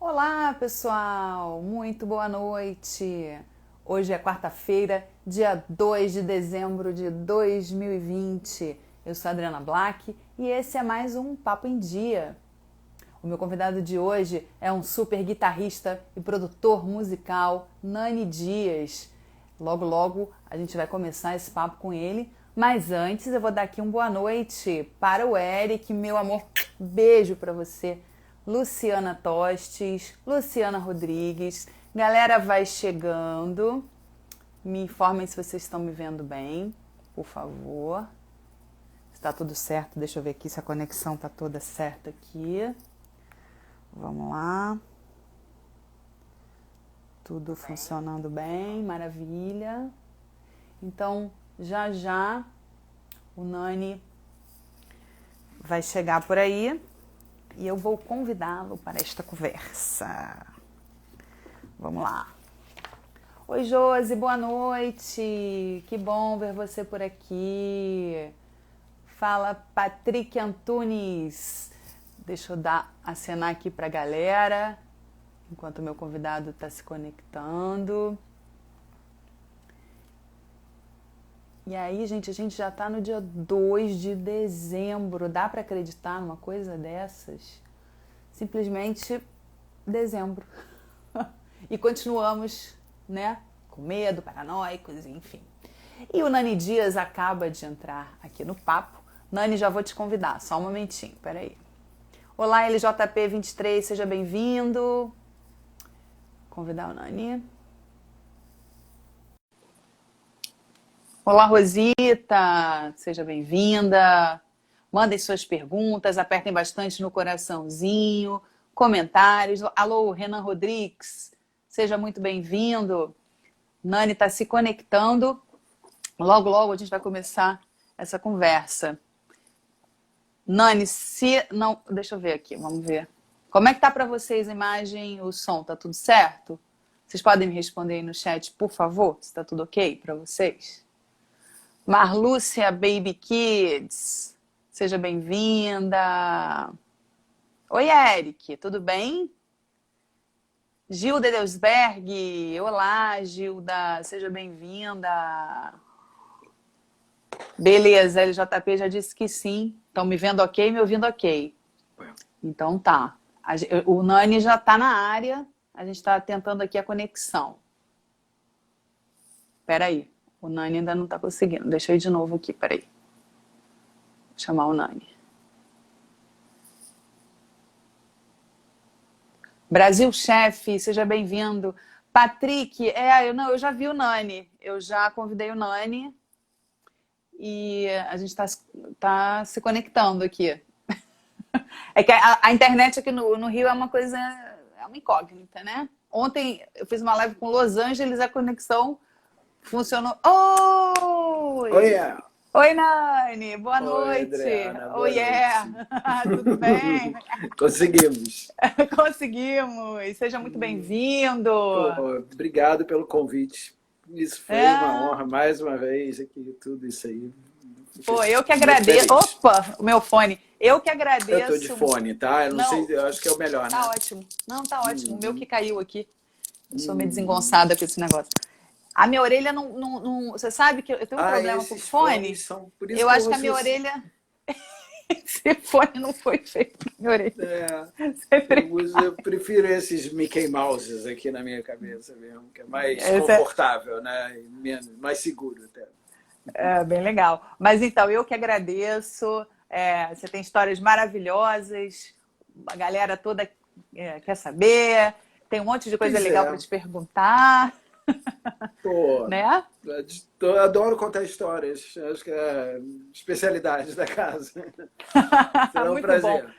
Olá, pessoal! Muito boa noite! Hoje é quarta-feira, dia 2 de dezembro de 2020. Eu sou a Adriana Black e esse é mais um Papo em Dia. O meu convidado de hoje é um super guitarrista e produtor musical, Nani Dias. Logo, logo a gente vai começar esse papo com ele, mas antes eu vou dar aqui uma boa noite para o Eric, meu amor. Beijo para você. Luciana Tostes, Luciana Rodrigues. Galera vai chegando. Me informem se vocês estão me vendo bem, por favor. Está tudo certo? Deixa eu ver aqui se a conexão está toda certa aqui. Vamos lá. Tudo funcionando bem, maravilha. Então, já já o Nani vai chegar por aí e eu vou convidá-lo para esta conversa. Vamos lá. Oi, Josi, boa noite. Que bom ver você por aqui. Fala, Patrick Antunes. Deixa eu acenar aqui para a galera, enquanto o meu convidado está se conectando. E aí, gente, a gente já está no dia 2 de dezembro. Dá para acreditar numa coisa dessas? Simplesmente dezembro. E continuamos, né? Com medo, paranoicos, enfim. E o Nani Dias acaba de entrar aqui no papo. Nani, já vou te convidar, só um momentinho, peraí. Olá, LJP23, seja bem-vindo. Convidar o Nani. Olá, Rosita, seja bem-vinda. Mandem suas perguntas, apertem bastante no coraçãozinho, comentários. Alô, Renan Rodrigues, seja muito bem-vindo. Nani está se conectando. Logo, logo a gente vai começar essa conversa. Nani, se não... Deixa eu ver aqui, vamos ver. Como é que tá para vocês a imagem, o som? Tá tudo certo? Vocês podem me responder aí no chat, por favor? Se tá tudo ok para vocês? Marlúcia Baby Kids, seja bem-vinda. Oi, Eric, tudo bem? Gilda Deusberg, olá, Gilda, seja bem-vinda. Beleza, LJP já disse que sim. Estão me vendo ok, me ouvindo ok. Então tá. O Nani já está na área, a gente está tentando aqui a conexão. Espera aí, o Nani ainda não está conseguindo. Deixa eu ir de novo aqui, peraí. Vou chamar o Nani. Brasil Chefe, seja bem-vindo. Patrick, eu já vi o Nani. Eu já convidei o Nani. E a gente tá se conectando aqui. É que a internet aqui no Rio é uma coisa, é uma incógnita, né? Ontem eu fiz uma live com Los Angeles, a conexão funcionou. Oi! Oi, yeah. Oi, Nani! Boa Oi, noite! Adriana. Boa Oi, yeah! Tudo bem? Conseguimos. Conseguimos! Seja muito bem-vindo! Pô, obrigado pelo convite. Isso foi uma honra, mais uma vez, aqui, tudo isso aí. Pô, eu que agradeço. Opa, o meu fone. Eu que agradeço. Eu tô de fone, tá? Eu não sei, eu acho que é o melhor, tá, né? Tá ótimo. Não, tá ótimo. O meu que caiu aqui. Eu sou meio desengonçada com esse negócio. A minha orelha não... Você sabe que eu tenho um problema com o fone? São, por isso eu acho que a minha orelha... Esse fone não foi feito pra minha orelha. Eu prefiro esses Mickey Mouses aqui na minha cabeça mesmo, que é mais confortável, né? Mais seguro até. É, bem legal. Mas então, eu que agradeço. Você tem histórias maravilhosas. A galera toda quer saber. Tem um monte de coisa legal para te perguntar. Pô, né? Adoro contar histórias. Acho que é a especialidade da casa. Será um prazer. Bom.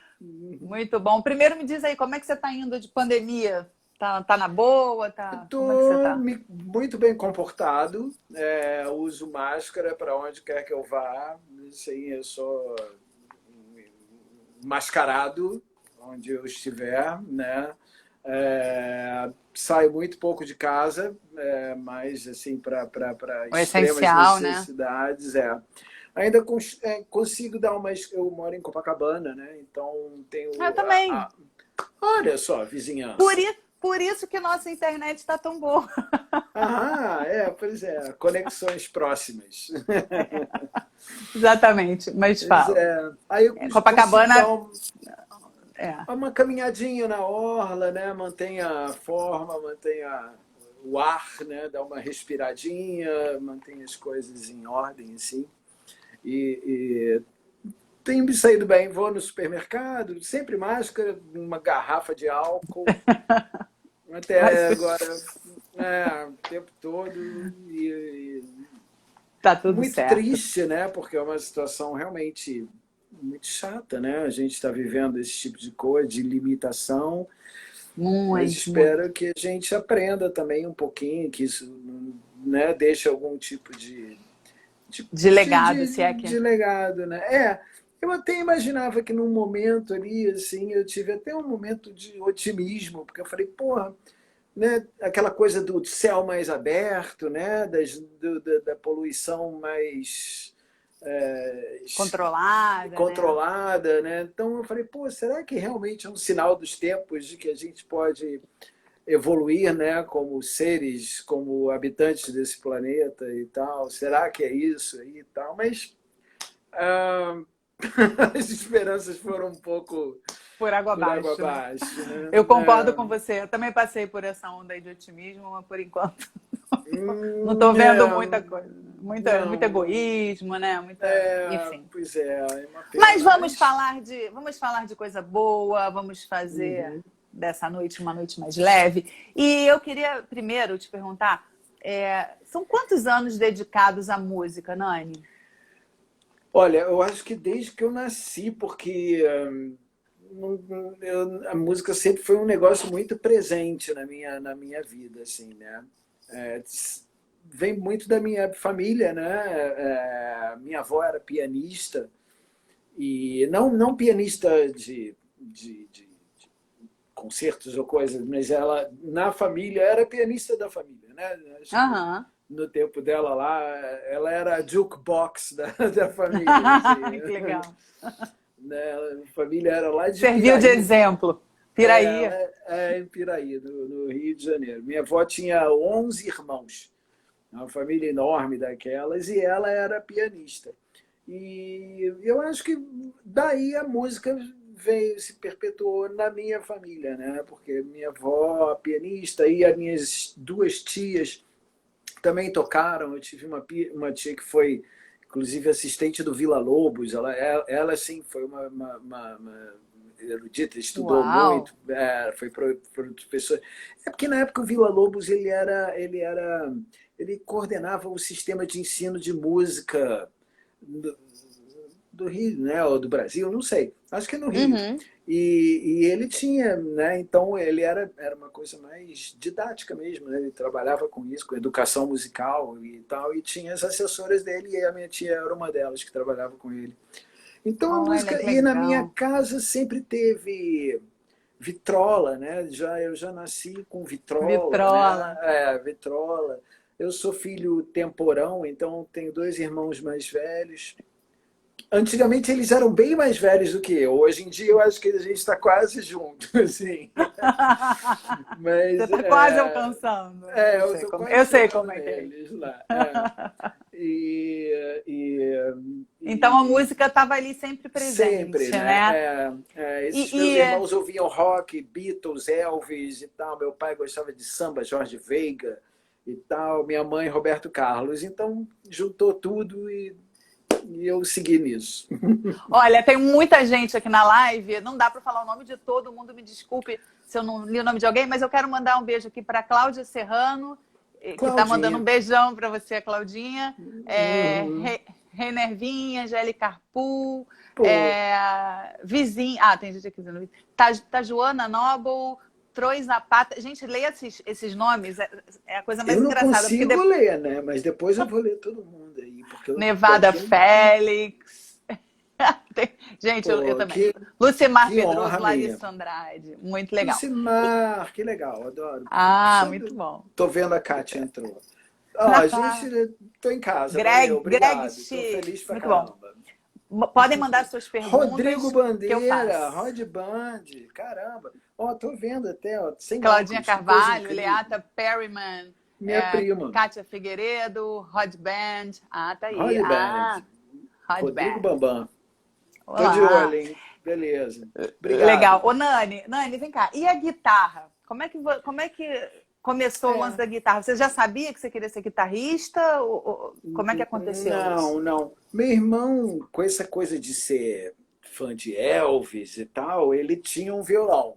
Muito bom. Primeiro me diz aí, como é que você está indo de pandemia? Tá na boa? Como é que você tá? Muito bem comportado. Uso máscara para onde quer que eu vá. Assim, eu sou mascarado onde eu estiver, né? Saio muito pouco de casa, mas assim para extremas necessidades, né? Ainda consigo dar eu moro em Copacabana, né? Então tenho eu também. Olha só, Por, vizinhança. por isso que nossa internet está tão boa. Ah, pois é, conexões próximas. Exatamente, mas Pois fala. é. Aí eu consigo dar Copacabana, é. uma caminhadinha na orla, né? Mantenha a forma, mantenha o ar, né? Dá uma respiradinha, mantenha as coisas em ordem, assim. E tenho me saído bem, vou no supermercado, sempre máscara, uma garrafa de álcool, até agora, o tempo todo. Tá tudo Muito certo. triste, né? Porque é uma situação realmente muito chata, né? A gente está vivendo esse tipo de coisa, de limitação, mas Muito, muito. espero que a gente aprenda também um pouquinho, que isso, né, deixe algum tipo De legado, se é que. de legado, né? Eu até imaginava que num momento ali, assim, eu tive até um momento de otimismo, porque eu falei, porra, né, aquela coisa do céu mais aberto, né, da poluição mais Controlada, né? controlada, né? Então eu falei, pô, será que realmente é um sinal dos tempos de que a gente pode evoluir, né, como seres, como habitantes desse planeta e tal? Será que é isso aí e tal? Mas ah, as esperanças foram um pouco Por água por água abaixo, né? abaixo, né? Eu concordo com você. Eu também passei por essa onda aí de otimismo, mas por enquanto não estou vendo muita coisa. Muito não, egoísmo, né? Muita, enfim. pois é uma Mas pena, mas vamos falar de coisa boa, vamos fazer uhum. dessa noite uma noite mais leve. E eu queria primeiro te perguntar, são quantos anos dedicados à música, Nani? Olha, eu acho que desde que eu nasci, porque a música sempre foi um negócio muito presente na minha vida, assim, né? É, vem muito da minha família, né? Minha avó era pianista, e não pianista de concertos ou coisas, mas ela, na família, era pianista da família, né? Acho que Aham. no tempo dela lá, ela era a jukebox da família, assim. Que legal. Né? A família era lá de Serviu de Piraí, exemplo. Piraí. em Piraí, no Rio de Janeiro. Minha avó tinha 11 irmãos, uma família enorme daquelas, e ela era pianista. E eu acho que daí a música veio, se perpetuou na minha família, né? Porque minha avó, pianista, e as minhas duas tias também tocaram. Eu tive uma tia que foi, inclusive, assistente do Villa-Lobos. Ela sim, foi uma erudita, estudou Uau! muito, foi professor. É porque na época o Villa-Lobos ele coordenava o sistema de ensino de música do Rio, né, ou do Brasil, não sei. Acho que é no Rio. Uhum. E ele tinha, né, então ele era uma coisa mais didática mesmo, né? Ele trabalhava com isso, com educação musical e tal, e tinha as assessoras dele, e a minha tia era uma delas que trabalhava com ele. Então a Olha música, que e na minha legal. casa sempre teve vitrola, né? Eu já nasci com vitrola, Vitrola. né? Vitrola. Eu sou filho temporão, então tenho dois irmãos mais velhos. Antigamente eles eram bem mais velhos do que eu. Hoje em dia eu acho que a gente está quase junto, assim. Você Mas está quase alcançando. eu estou Eu quase sei chegando como é que é. neles lá. E, Então a e música estava ali sempre sempre, presente, né? né? Esses meus E, irmãos ouviam rock, Beatles, Elvis e tal. Meu pai gostava de samba, Jorge Veiga e tal. Minha mãe, Roberto Carlos. Então juntou tudo e eu segui nisso. olha, tem muita gente aqui na live, não dá para falar o nome de todo mundo, me desculpe se eu não li o nome de alguém, mas eu quero mandar um beijo aqui para Cláudia Serrano, que está mandando um Claudinha. beijão para você, Claudinha. Uhum. Renervinha, Angélica Carpu, Pô, Vizinha. Tem gente aqui dizendo. Tajuana Noble, Troy Zapata. Gente, leia esses nomes, é a coisa eu mais não engraçada, porque consigo ler, né? Mas depois eu vou ler todo mundo aí, porque eu tô Nevada aqui. Félix. Gente, eu Pô, também. Lucimar que Pedroso, honra minha. Larissa Andrade. Muito legal. Lucimar, que legal, adoro. Só Muito do... bom. Tô vendo a Kátia entrou. Ó, a gente, tô em casa, valeu, Greg obrigado. Tô feliz X. pra Muito bom. caramba. Podem mandar suas Rodrigo perguntas que eu Bandeira, faço. Rod Band, caramba. Ó, tô vendo até, ó, sem Claudinha óculos, que coisa Carvalho, incrível. Leata Perryman, Minha prima, Kátia Figueiredo, Rod Band. Ah, tá aí. Rod Band, Ah, Rod Rodrigo Band. Bambam. Tô de olho, Olá. hein? Beleza. Legal. Obrigado. Ô, Nani, vem cá. E a guitarra? Como é que começou o lance É, da guitarra? Você já sabia que você queria ser guitarrista? Como é que aconteceu isso? não, não. Meu irmão, com essa coisa de ser fã de Elvis e tal, ele tinha um violão.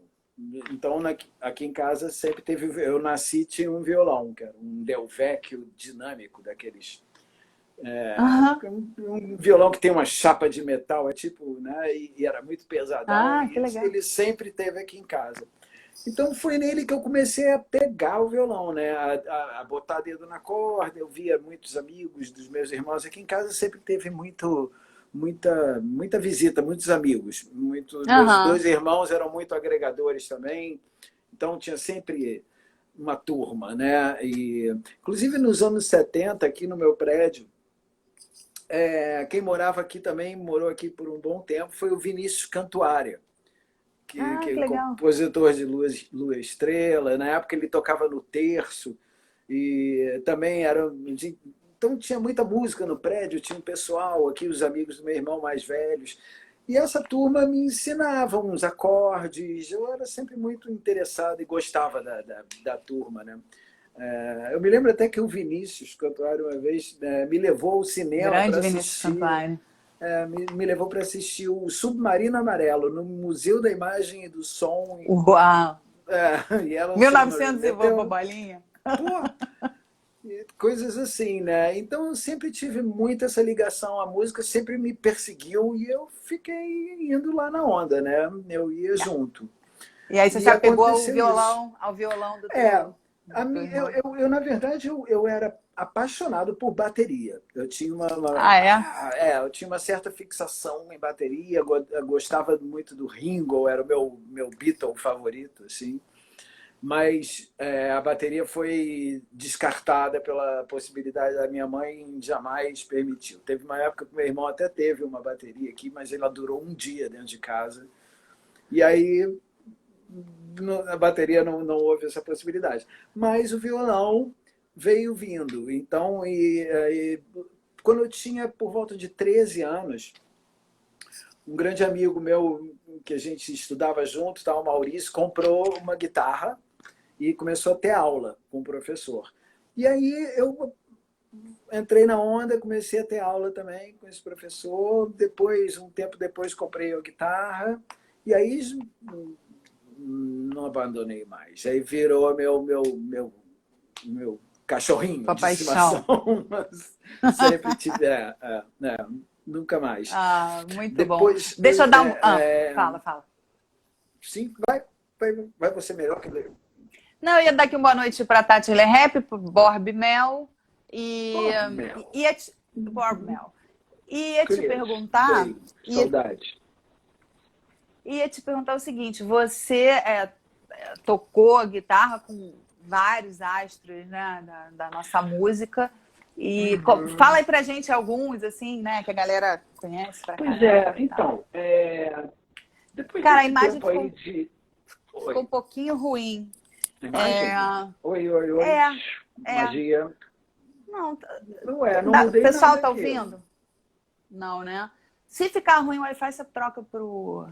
Então, aqui em casa sempre teve. Eu nasci tinha um violão, que era um Del Vecchio dinâmico, daqueles. Aham. Um violão que tem uma chapa de metal, é tipo, né? E era muito pesadão. Ah, E que legal. ele sempre teve aqui em casa. Então foi nele que eu comecei a pegar o violão, né? A botar dedo na corda. Eu via muitos amigos dos meus irmãos aqui em casa, sempre teve muita visita, muitos amigos. Meus Aham. dois irmãos eram muito agregadores também, então tinha sempre uma turma, né? E, inclusive nos anos 70 aqui no meu prédio, quem morava aqui também, morou aqui por um bom tempo, foi o Vinícius Cantuária, que Ah, é que legal. compositor de Lua Estrela. Na época ele tocava no Terço e também era. Então tinha muita música no prédio, tinha um pessoal aqui, os amigos do meu irmão mais velhos. E essa turma me ensinava uns acordes. Eu era sempre muito interessado e gostava da turma, né? Eu me lembro até que o Vinícius Cantuário uma vez me levou ao cinema para Grande Vinícius assistir Cantuário. me levou para assistir o Submarino Amarelo no Museu da Imagem e do Som Uau. Yellow Submarine. 1900 e bolinha. Pô, coisas assim, né? Então eu sempre tive muito essa ligação à música, sempre me perseguiu e eu fiquei indo lá na onda, né? Eu ia junto. E aí você se E apegou aconteceu isso. ao violão do É, teu irmão. na verdade, eu era apaixonado por bateria. Eu tinha Ah, é? eu tinha uma certa fixação em bateria, eu gostava muito do Ringo, era o meu Beatle favorito, assim. Mas a bateria foi descartada pela possibilidade da minha mãe, jamais permitiu. Teve uma época que meu irmão até teve uma bateria aqui, mas ela durou um dia dentro de casa. E aí na bateria não houve essa possibilidade. Mas o violão veio vindo. Então, quando eu tinha por volta de 13 anos, um grande amigo meu, que a gente estudava junto, o Maurício, comprou uma guitarra e começou a ter aula com o professor. E aí eu entrei na onda, comecei a ter aula também com esse professor. Depois, um tempo depois, comprei a guitarra. E aí não abandonei mais. Aí virou meu cachorrinho Tua de estimação, paixão. mas sempre tive. Nunca mais. Ah, muito bom. Depois, Deixa eu dar um. Ah, fala. sim, vai você melhor que eu. Não, eu ia dar aqui uma boa noite para Tati Lerrep, para Borb Mel e Mel, ia te, Borb Mel. Ia te Cris, perguntar, beijo, ia, saudade. ia te perguntar o seguinte: você tocou guitarra com vários astros, né, da nossa música. E fala aí pra gente alguns, assim, né, que a galera conhece pra Pois caramba. então, depois Cara, a desse imagem tempo aí de. ficou um pouquinho ruim. Imagem? Oi, É, é. magia. Não, Não o mudei pessoal nada tá aqui. ouvindo? Não, né? Se ficar ruim o Wi-Fi, você troca pro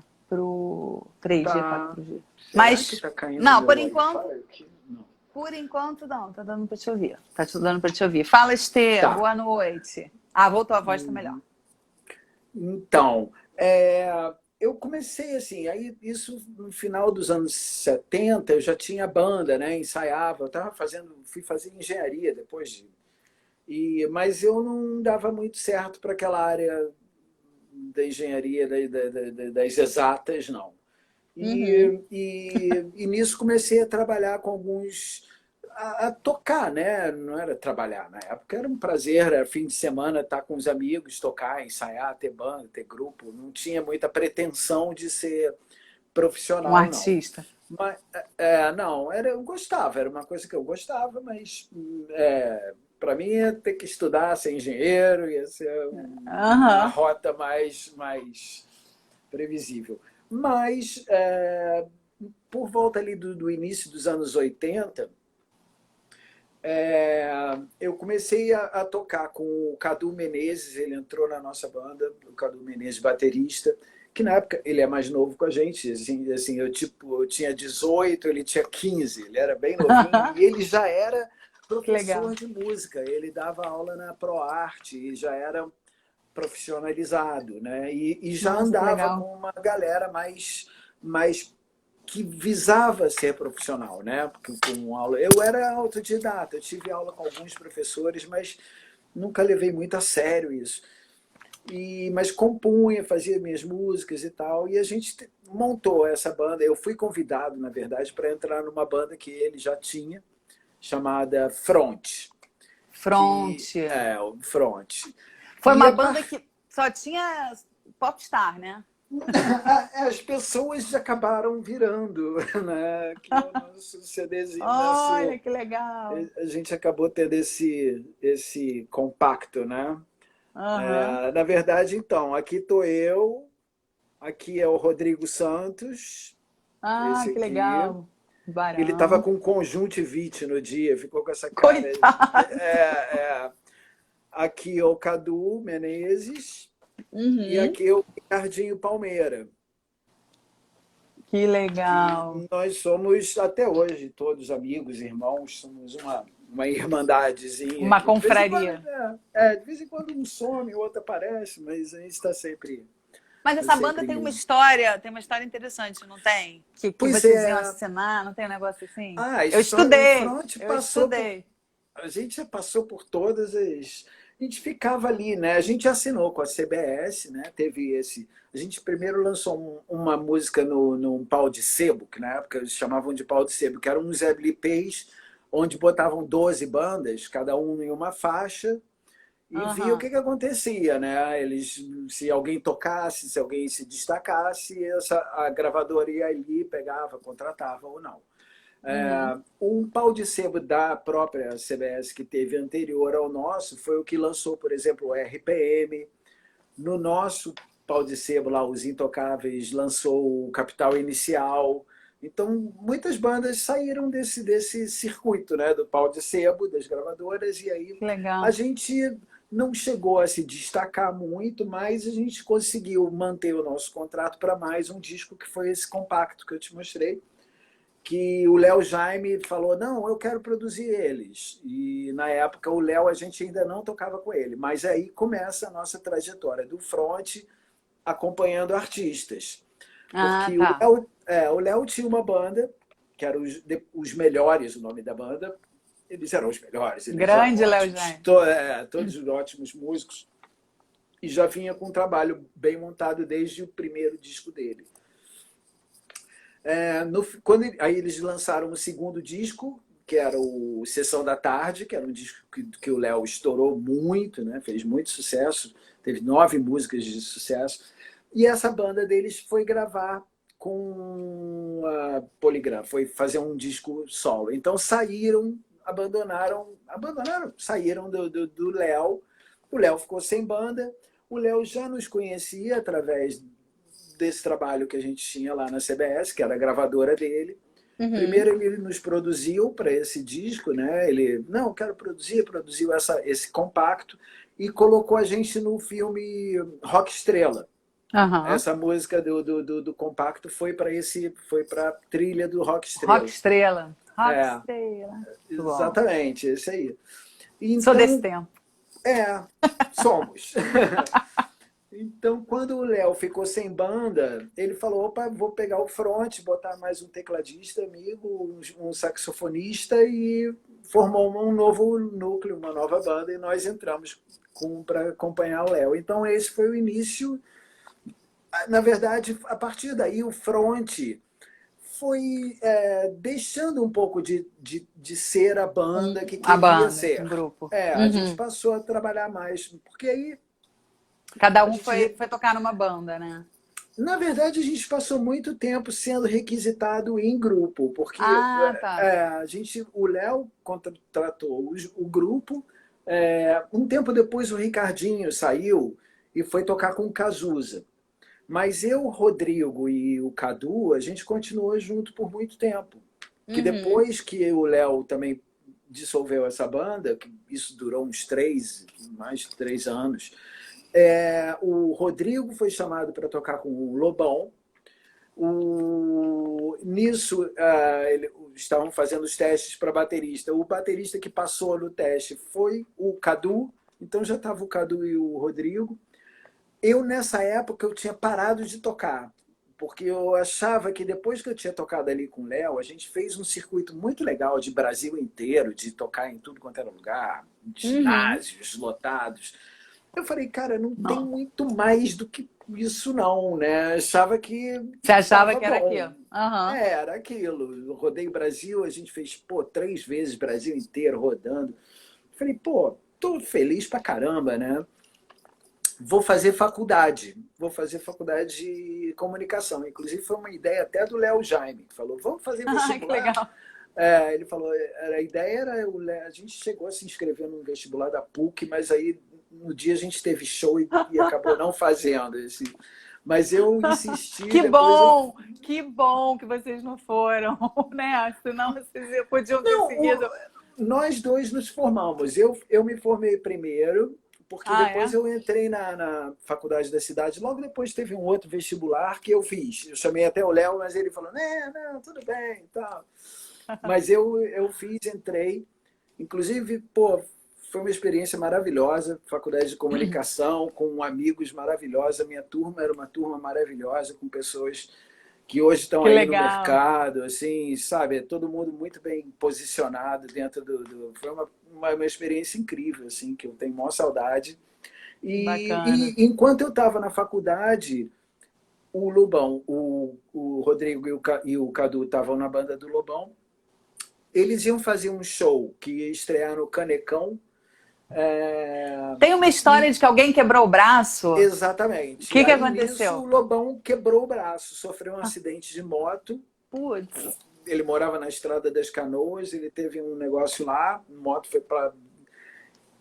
3G, Tá. 4G. Será Mas, que tá caindo não, meu por enquanto, Wi-Fi aqui? Não. não, tá dando pra te ouvir. Tá te dando pra te ouvir. Fala, Estê, Tá. boa noite. Ah, voltou, a voz tá melhor. Então, eu comecei assim, aí isso no final dos anos 70 eu já tinha banda, né? Ensaiava, fui fazer engenharia depois mas eu não dava muito certo para aquela área da engenharia, das exatas, não. Uhum. E nisso comecei a trabalhar com alguns. A tocar, né? Não era trabalhar na época, era um prazer, era fim de semana estar com os amigos, tocar, ensaiar, ter banda, ter grupo. Não tinha muita pretensão de ser Um profissional, não. artista. Mas, não, eu gostava, era uma coisa que eu gostava, mas Para mim, ia ter que estudar, ser engenheiro, ia ser uma Aham. rota mais previsível. Mas, por volta ali do início dos anos 80, eu comecei a tocar com o Cadu Menezes, ele entrou na nossa banda, o Cadu Menezes, baterista, que na época ele é mais novo com a gente, assim, eu tinha 18, ele tinha 15, ele era bem novinho, e ele já era Que legal. professor de música, ele dava aula na ProArte e já era profissionalizado, né? E já Nossa, que andava legal. com uma galera mais que visava ser profissional, né? Porque com aula, eu era autodidata, eu tive aula com alguns professores, mas nunca levei muito a sério isso. Mas compunha, fazia minhas músicas e tal, e a gente montou essa banda. Eu fui convidado, na verdade, para entrar numa banda que ele já tinha, chamada Front, Fronte. o Front. Foi E uma a banda que só tinha popstar, né? as pessoas acabaram virando, né? Que o nosso CDzinho, Olha, que legal. a gente acabou tendo esse compacto, né? Aham. Na verdade, então, aqui estou eu, aqui é o Rodrigo Santos, Ah, esse que aqui. legal. Ele estava Barão. com conjuntivite no dia, ficou com essa cara. Coitado. Aqui é o Cadu Menezes e Uhum. aqui é o Ricardinho Palmeira. Que Que legal. nós somos, até hoje, todos amigos, irmãos, somos uma irmandadezinha Uma aqui. De vez em quando, confraria. de vez em quando um some, o outro aparece, mas a gente está sempre, Mas tá essa banda sempre tem uma história interessante, não tem? Que Pois vocês iam é, assinar, não tem um negócio assim? a Eu história, o estudei, Front eu passou por. estudei. A gente já passou por todas as. A gente ficava ali, né? A gente assinou com a CBS, né? Teve esse. A gente primeiro lançou uma música num pau de sebo, que na época eles chamavam de pau de sebo, que eram uns LPs onde botavam 12 bandas, cada um em uma faixa, e via o Aham. que acontecia, né? Eles, se alguém tocasse, se alguém se destacasse, a gravadora ia ali, pegava, contratava ou não. Uhum. Um pau de sebo da própria CBS que teve anterior ao nosso foi o que lançou, por exemplo, o RPM. No nosso pau de sebo lá, os Intocáveis lançou o Capital Inicial. Então, muitas bandas saíram desse circuito, né, do pau de sebo, das gravadoras, e aí Que a legal. gente não chegou a se destacar muito, mas a gente conseguiu manter o nosso contrato para mais um disco, que foi esse compacto que eu te mostrei, que o Léo Jaime falou, não, eu quero produzir eles. E na época o Léo a gente ainda não tocava com ele, mas aí começa a nossa trajetória do front acompanhando artistas. Ah, Porque tá. O Léo tinha uma banda, que era os Melhores, o nome da banda. Eles eram os melhores, eles eram Grande Léo ótimos, Jaime. todos ótimos músicos. E já vinha com um trabalho bem montado desde o primeiro disco dele. Aí eles lançaram o segundo disco, que era o Sessão da Tarde, que era um disco que o Léo estourou muito, né? Fez muito sucesso, teve 9 músicas de sucesso. E essa banda deles foi gravar com a Polygram, foi fazer um disco solo. Então saíram do Léo. O Léo ficou sem banda. O Léo já nos conhecia através desse trabalho que a gente tinha lá na CBS, que era a gravadora dele. Uhum. Primeiro ele nos produziu para esse disco, né? Ele, não, quero produziu esse compacto e colocou a gente no filme Rock Estrela. Aham. Essa música do compacto foi para trilha do Rock Rock Estrela. Estrela. Rock É, Estrela. Muito bom. exatamente, esse aí. Sou desse Então, tempo. é, somos. Então, quando o Léo ficou sem banda, ele falou: opa, vou pegar o front, botar mais um tecladista amigo, um saxofonista e formou um novo núcleo, uma nova banda, e nós entramos para acompanhar o Léo. Então, esse foi o início. Na verdade, a partir daí, o front foi deixando um pouco de ser a banda que A queria banda, ser. um grupo. A gente Uhum. passou a trabalhar mais, porque aí Cada a um gente foi tocar numa banda, né? Na verdade, a gente passou muito tempo sendo requisitado em grupo, porque Ah, tá. o Léo contratou o grupo Um tempo depois o Ricardinho saiu e foi tocar com o Cazuza. Mas eu, o Rodrigo e o Cadu, a gente continuou junto por muito tempo. Que Uhum. depois que o Léo também dissolveu essa banda, que isso durou mais de 3 anos, o Rodrigo foi chamado para tocar com o Lobão. Nisso, estavam fazendo os testes para baterista. O baterista que passou no teste foi o Cadu, então já estava o Cadu e o Rodrigo. Eu, nessa época, eu tinha parado de tocar, porque eu achava que depois que eu tinha tocado ali com o Léo, a gente fez um circuito muito legal de Brasil inteiro, de tocar em tudo quanto era lugar, Uhum. ginásios lotados. Eu falei, cara, não tem Não. muito mais do que isso não, né? Achava que Você achava estava que era bom. aquilo? Aham. Era aquilo. Eu rodei o Brasil, a gente fez, 3 vezes o Brasil inteiro rodando. Falei, tô feliz pra caramba, né? Vou fazer faculdade de comunicação. Inclusive foi uma ideia até do Léo Jaime, que falou, vamos fazer Ai, que vestibular? legal. Ele falou, a ideia era, a gente chegou a se inscrever num vestibular da PUC, mas aí no dia a gente teve show e acabou não fazendo esse. Mas eu insisti, depois eu... Que bom que vocês não foram, né? Senão vocês podiam ter Não, seguido. nós dois nos formamos. Eu me formei primeiro, porque Ah, depois é? eu entrei na faculdade da cidade. Logo depois teve um outro vestibular que eu fiz. Eu chamei até o Léo, mas ele falou, não, tudo bem, tal. Mas eu fiz, entrei. Inclusive, foi uma experiência maravilhosa, faculdade de comunicação, com amigos maravilhosos. A minha turma era uma turma maravilhosa, com pessoas que hoje estão Que aí no legal. mercado, assim, sabe? Todo mundo muito bem posicionado dentro Foi uma experiência incrível, assim, que eu tenho maior saudade. Bacana. E enquanto eu estava na faculdade, o Lobão, o Rodrigo e o Cadu estavam na banda do Lobão. Eles iam fazer um show que ia estrear no Canecão. Tem uma história E de que alguém quebrou o braço. O exatamente. E que que aí nisso aconteceu? o Lobão quebrou o braço, sofreu um acidente de moto. Putz. Ele morava na Estrada das Canoas, ele teve um negócio lá, a moto foi para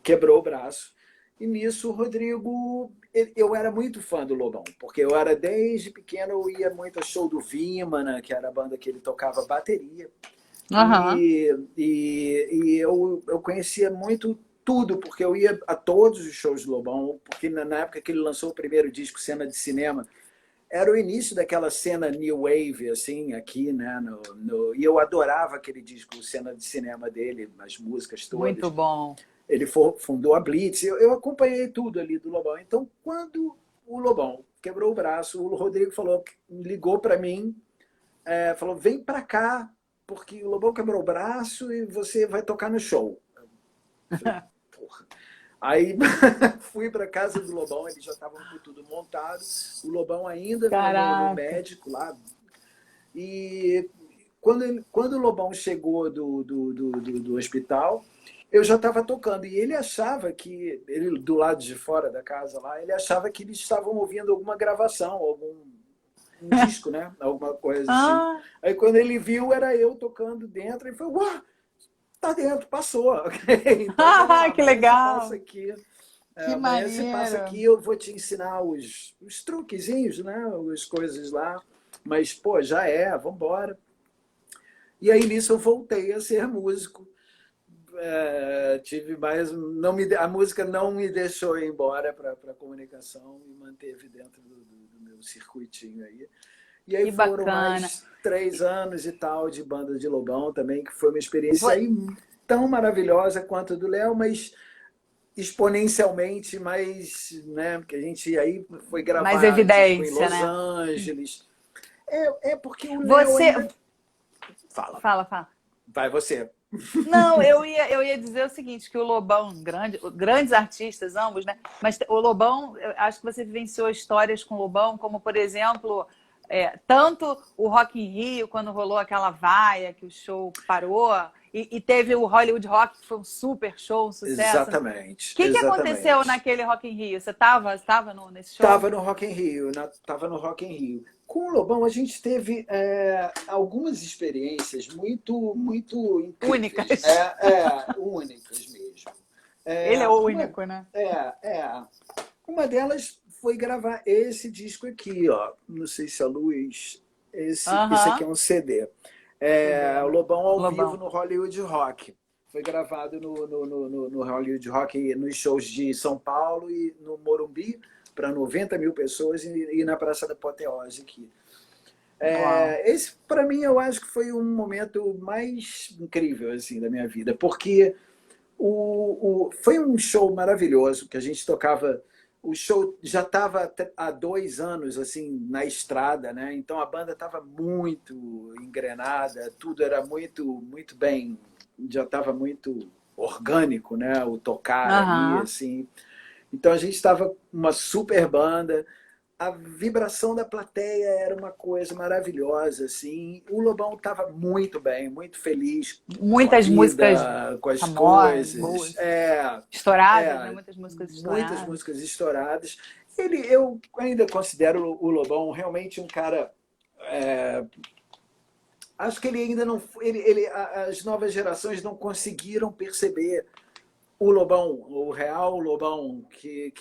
quebrou o braço. E nisso o Rodrigo, eu era muito fã do Lobão, porque eu era desde pequeno, eu ia muito a show do Vimana, que era a banda que ele tocava bateria. Aham. E eu conhecia muito tudo, porque eu ia a todos os shows do Lobão, porque na época que ele lançou o primeiro disco, Cena de Cinema, era o início daquela cena new wave, assim, aqui, né? E eu adorava aquele disco, Cena de Cinema dele, as músicas Muito todas. bom. Ele fundou a Blitz, eu acompanhei tudo ali do Lobão. Então, quando o Lobão quebrou o braço, o Rodrigo ligou para mim, falou, vem para cá, porque o Lobão quebrou o braço e você vai tocar no show. Eu falei, porra. Aí fui para casa do Lobão, eles já estavam com tudo montado, o Lobão ainda no Caraca. médico lá. E quando o Lobão chegou do hospital, eu já estava tocando. E ele achava que, ele do lado de fora da casa lá, ele achava que eles estavam ouvindo alguma gravação, algum um disco, né? Alguma coisa assim. Ah, Aí quando ele viu, era eu tocando dentro, e falou, uau, tá dentro, passou. Então vamos lá, que amanhã você passa legal. aqui. Que Amanhã você passa maneiro. aqui, eu vou te ensinar os truquezinhos, né? As coisas lá. Mas, já vamos embora. E aí nisso eu voltei a ser músico. Tive mais. A música não me deixou ir embora para a comunicação e manteve dentro do meu circuitinho aí. E aí Que foram bacana. mais 3 anos e tal de banda de Lobão também, que foi uma experiência Vo- aí tão maravilhosa quanto a do Léo, mas exponencialmente mais, né? Porque a gente aí foi Mais gravar disco em evidência, Los né? Angeles. É porque o Léo Você. ainda. Fala, Fala, fala. vai você. Não, eu ia dizer o seguinte, que o Lobão, grandes artistas ambos, né? Mas o Lobão, eu acho que você vivenciou histórias com o Lobão, como, por exemplo, tanto o Rock in Rio, quando rolou aquela vaia, que o show parou, e teve o Hollywood Rock, que foi um super show, um sucesso, né? O Exatamente, que aconteceu exatamente. naquele Rock in Rio? Você estava nesse show? Tava no Rock in Rio, tava no Rock in Rio. Com o Lobão a gente teve algumas experiências muito incríveis, Únicas. únicas mesmo. Ele é o único, né? É. Uma delas foi gravar esse disco aqui, ó. Não sei se a luz. Esse aqui é Aham. um CD. CD, O Lobão ao vivo Lobão. no Hollywood Rock. Foi gravado no Hollywood Rock, nos shows de São Paulo e no Morumbi, para 90 mil pessoas, e na Praça da Apoteose aqui. Uau. Esse, para mim, eu acho que foi um momento mais incrível assim, da minha vida, porque foi um show maravilhoso que a gente tocava. O show já estava há 2 anos assim na estrada, né? Então a banda estava muito engrenada, tudo era muito bem, já estava muito orgânico, né? O tocar ali, Aham. assim. Então a gente estava uma super banda, a vibração da plateia era uma coisa maravilhosa, assim. O Lobão estava muito bem, muito feliz com a Muitas músicas vida, com as famosas, coisas. boas, estouradas, né? É, Muitas músicas muitas estouradas. músicas estouradas. Eu ainda considero o Lobão realmente um cara. Acho que ele ainda não. As novas gerações não conseguiram perceber o Lobão, o real Lobão, que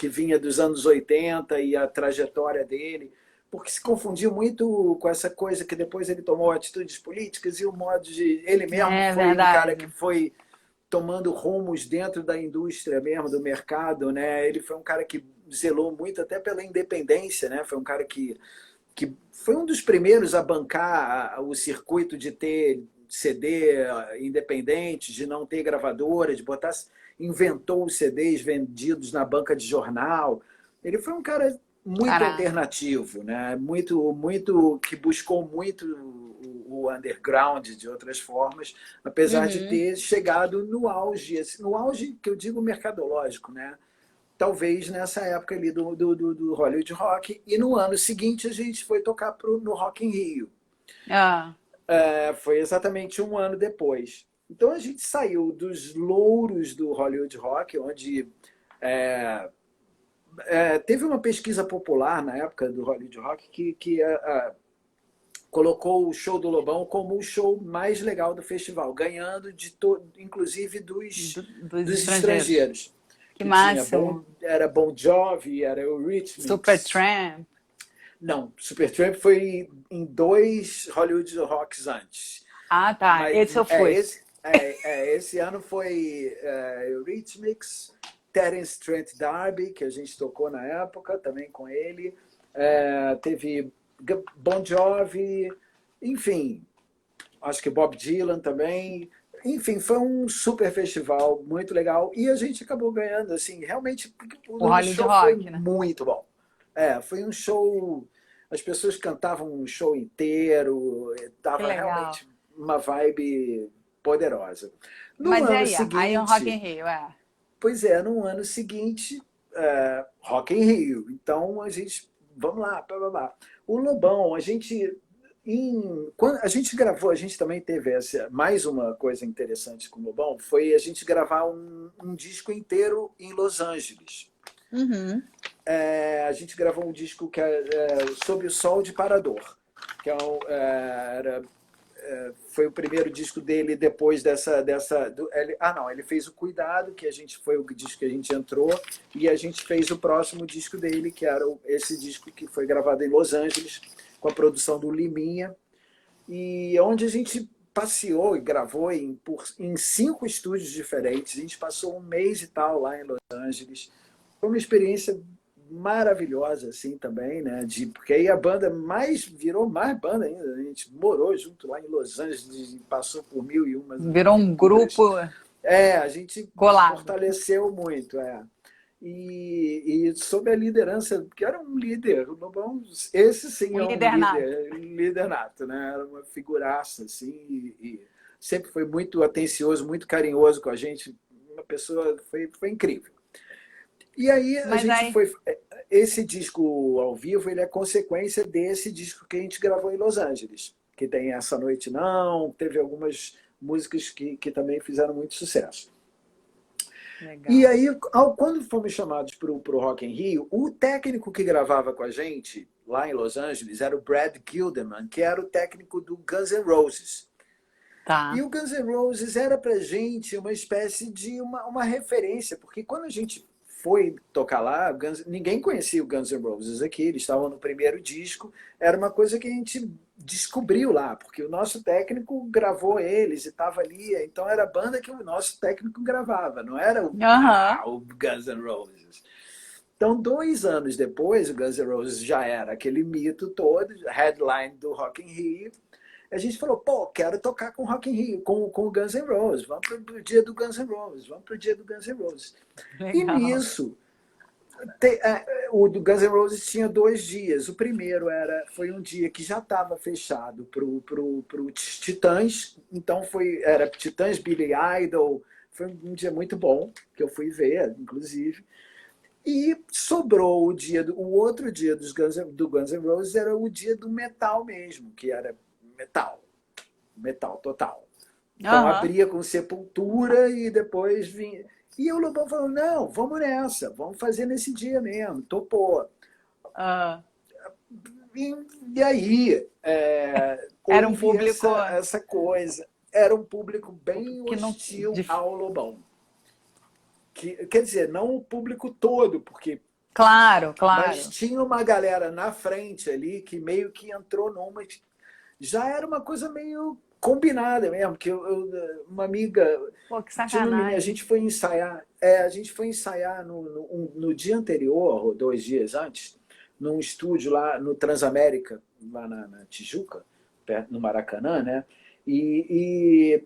vinha dos anos 80 e a trajetória dele, porque se confundiu muito com essa coisa que depois ele tomou atitudes políticas e o modo de. Ele mesmo É foi um cara que verdade. foi tomando rumos dentro da indústria mesmo, do mercado, né? Ele foi um cara que zelou muito até pela independência, né? Foi um cara que foi um dos primeiros a bancar o circuito de ter CD independente, de não ter gravadora, de botar, inventou os CDs vendidos na banca de jornal. Ele foi um cara muito Caraca. alternativo, né? Muito que buscou muito o underground de outras formas, apesar de Uhum. ter chegado no auge, assim, no auge que eu digo mercadológico, né? Talvez nessa época ali do Hollywood Rock. E no ano seguinte a gente foi tocar no Rock in Rio. Ah, Foi exatamente um ano depois. Então a gente saiu dos louros do Hollywood Rock, onde teve uma pesquisa popular na época do Hollywood Rock que colocou o show do Lobão como o show mais legal do festival, ganhando inclusive dos dos estrangeiros. estrangeiros. Que Que tinha máximo. era Bon Jovi, era o Rhythmics. Supertramp. Não, Supertramp foi em 2 Hollywood Rocks antes. Ah, tá. Mas Esse eu fui. esse ano foi Rhythmics, Terence Trent D'Arby, que a gente tocou na época, também com ele. Teve Bon Jovi, enfim, acho que Bob Dylan também. Enfim, foi um super festival, muito legal. E a gente acabou ganhando, assim, realmente, porque O o Hollywood show foi Rock, né? muito bom. Foi um show. As pessoas cantavam um show inteiro, Que estava legal. realmente uma vibe poderosa. No Mas e ano aí? Aí o Rock in seguinte, Rio, é. pois é, no ano seguinte, Rock in Rio. Então a gente, vamos lá, blá, blá, blá. O Lobão, quando a gente gravou, a gente também teve mais uma coisa interessante com o Lobão, foi a gente gravar um disco inteiro em Los Angeles. Uhum. A gente gravou um disco que é Sob o Sol de Parador, que foi o primeiro disco dele depois ele fez o Cuidado, que foi o disco que a gente entrou, e a gente fez o próximo disco dele, que era esse disco que foi gravado em Los Angeles, com a produção do Liminha, e onde a gente passeou e gravou em 5 estúdios diferentes. A gente passou um mês e tal lá em Los Angeles. Foi uma experiência maravilhosa assim também, né? Porque aí a banda virou mais banda ainda. A gente morou junto lá em Los Angeles e passou por mil e umas Virou um aventuras. grupo A gente colado. fortaleceu muito, E sob a liderança, que era um líder, o Lobão, esse sim Um é um líder nato. líder nato, né? Era uma figuraça, assim, e sempre foi muito atencioso, muito carinhoso com a gente, uma pessoa, foi incrível. E aí a Mas gente aí. foi. Esse disco ao vivo ele é consequência desse disco que a gente gravou em Los Angeles, que tem Essa Noite Não, teve algumas músicas que também fizeram muito sucesso. E Legal. aí, quando fomos chamados para o Rock in Rio, o técnico que gravava com a gente lá em Los Angeles era o Brad Gilderman, que era o técnico do Guns N' Roses. E Tá. o Guns N' Roses era pra gente uma espécie de uma referência, porque quando a gente foi tocar lá, ninguém conhecia o Guns N' Roses aqui, eles estavam no primeiro disco, era uma coisa que a gente descobriu lá, porque o nosso técnico gravou eles e estava ali, então era a banda que o nosso técnico gravava, não era Aham. o Guns N' Roses. Então, 2 anos depois, o Guns N' Roses já era aquele mito todo, headline do Rock in Rio. A gente falou, pô, quero tocar com Rock in Rio, com o Guns N' Roses. Vamos pro dia do Guns N' Roses, vamos pro dia do Guns N' Roses. E Legal. nisso, o do Guns N' Roses tinha 2 dias. O primeiro foi um dia que já estava fechado pro Titãs, então era Titãs, Billy Idol. Foi um dia muito bom, que eu fui ver, inclusive. E sobrou o outro dia do Guns N' Roses, era o dia do metal mesmo, que era metal, metal total. Então Aham. abria com Sepultura e depois vinha. E o Lobão falou: não, vamos nessa, vamos fazer nesse dia mesmo, topou. Ah. E, e aí Era um houve público essa coisa. Era um público bem que não. hostil ao Lobão. Quer dizer, não o público todo, porque Claro, mas claro. tinha uma galera na frente ali que meio que entrou numa. Já era uma coisa meio combinada mesmo, que uma amiga. Pô, que Tinha uma menina, a sacanagem. gente foi ensaiar. A gente foi ensaiar no dia anterior, ou 2 dias antes, num estúdio lá no Transamérica, lá na Tijuca, perto, no Maracanã, né? E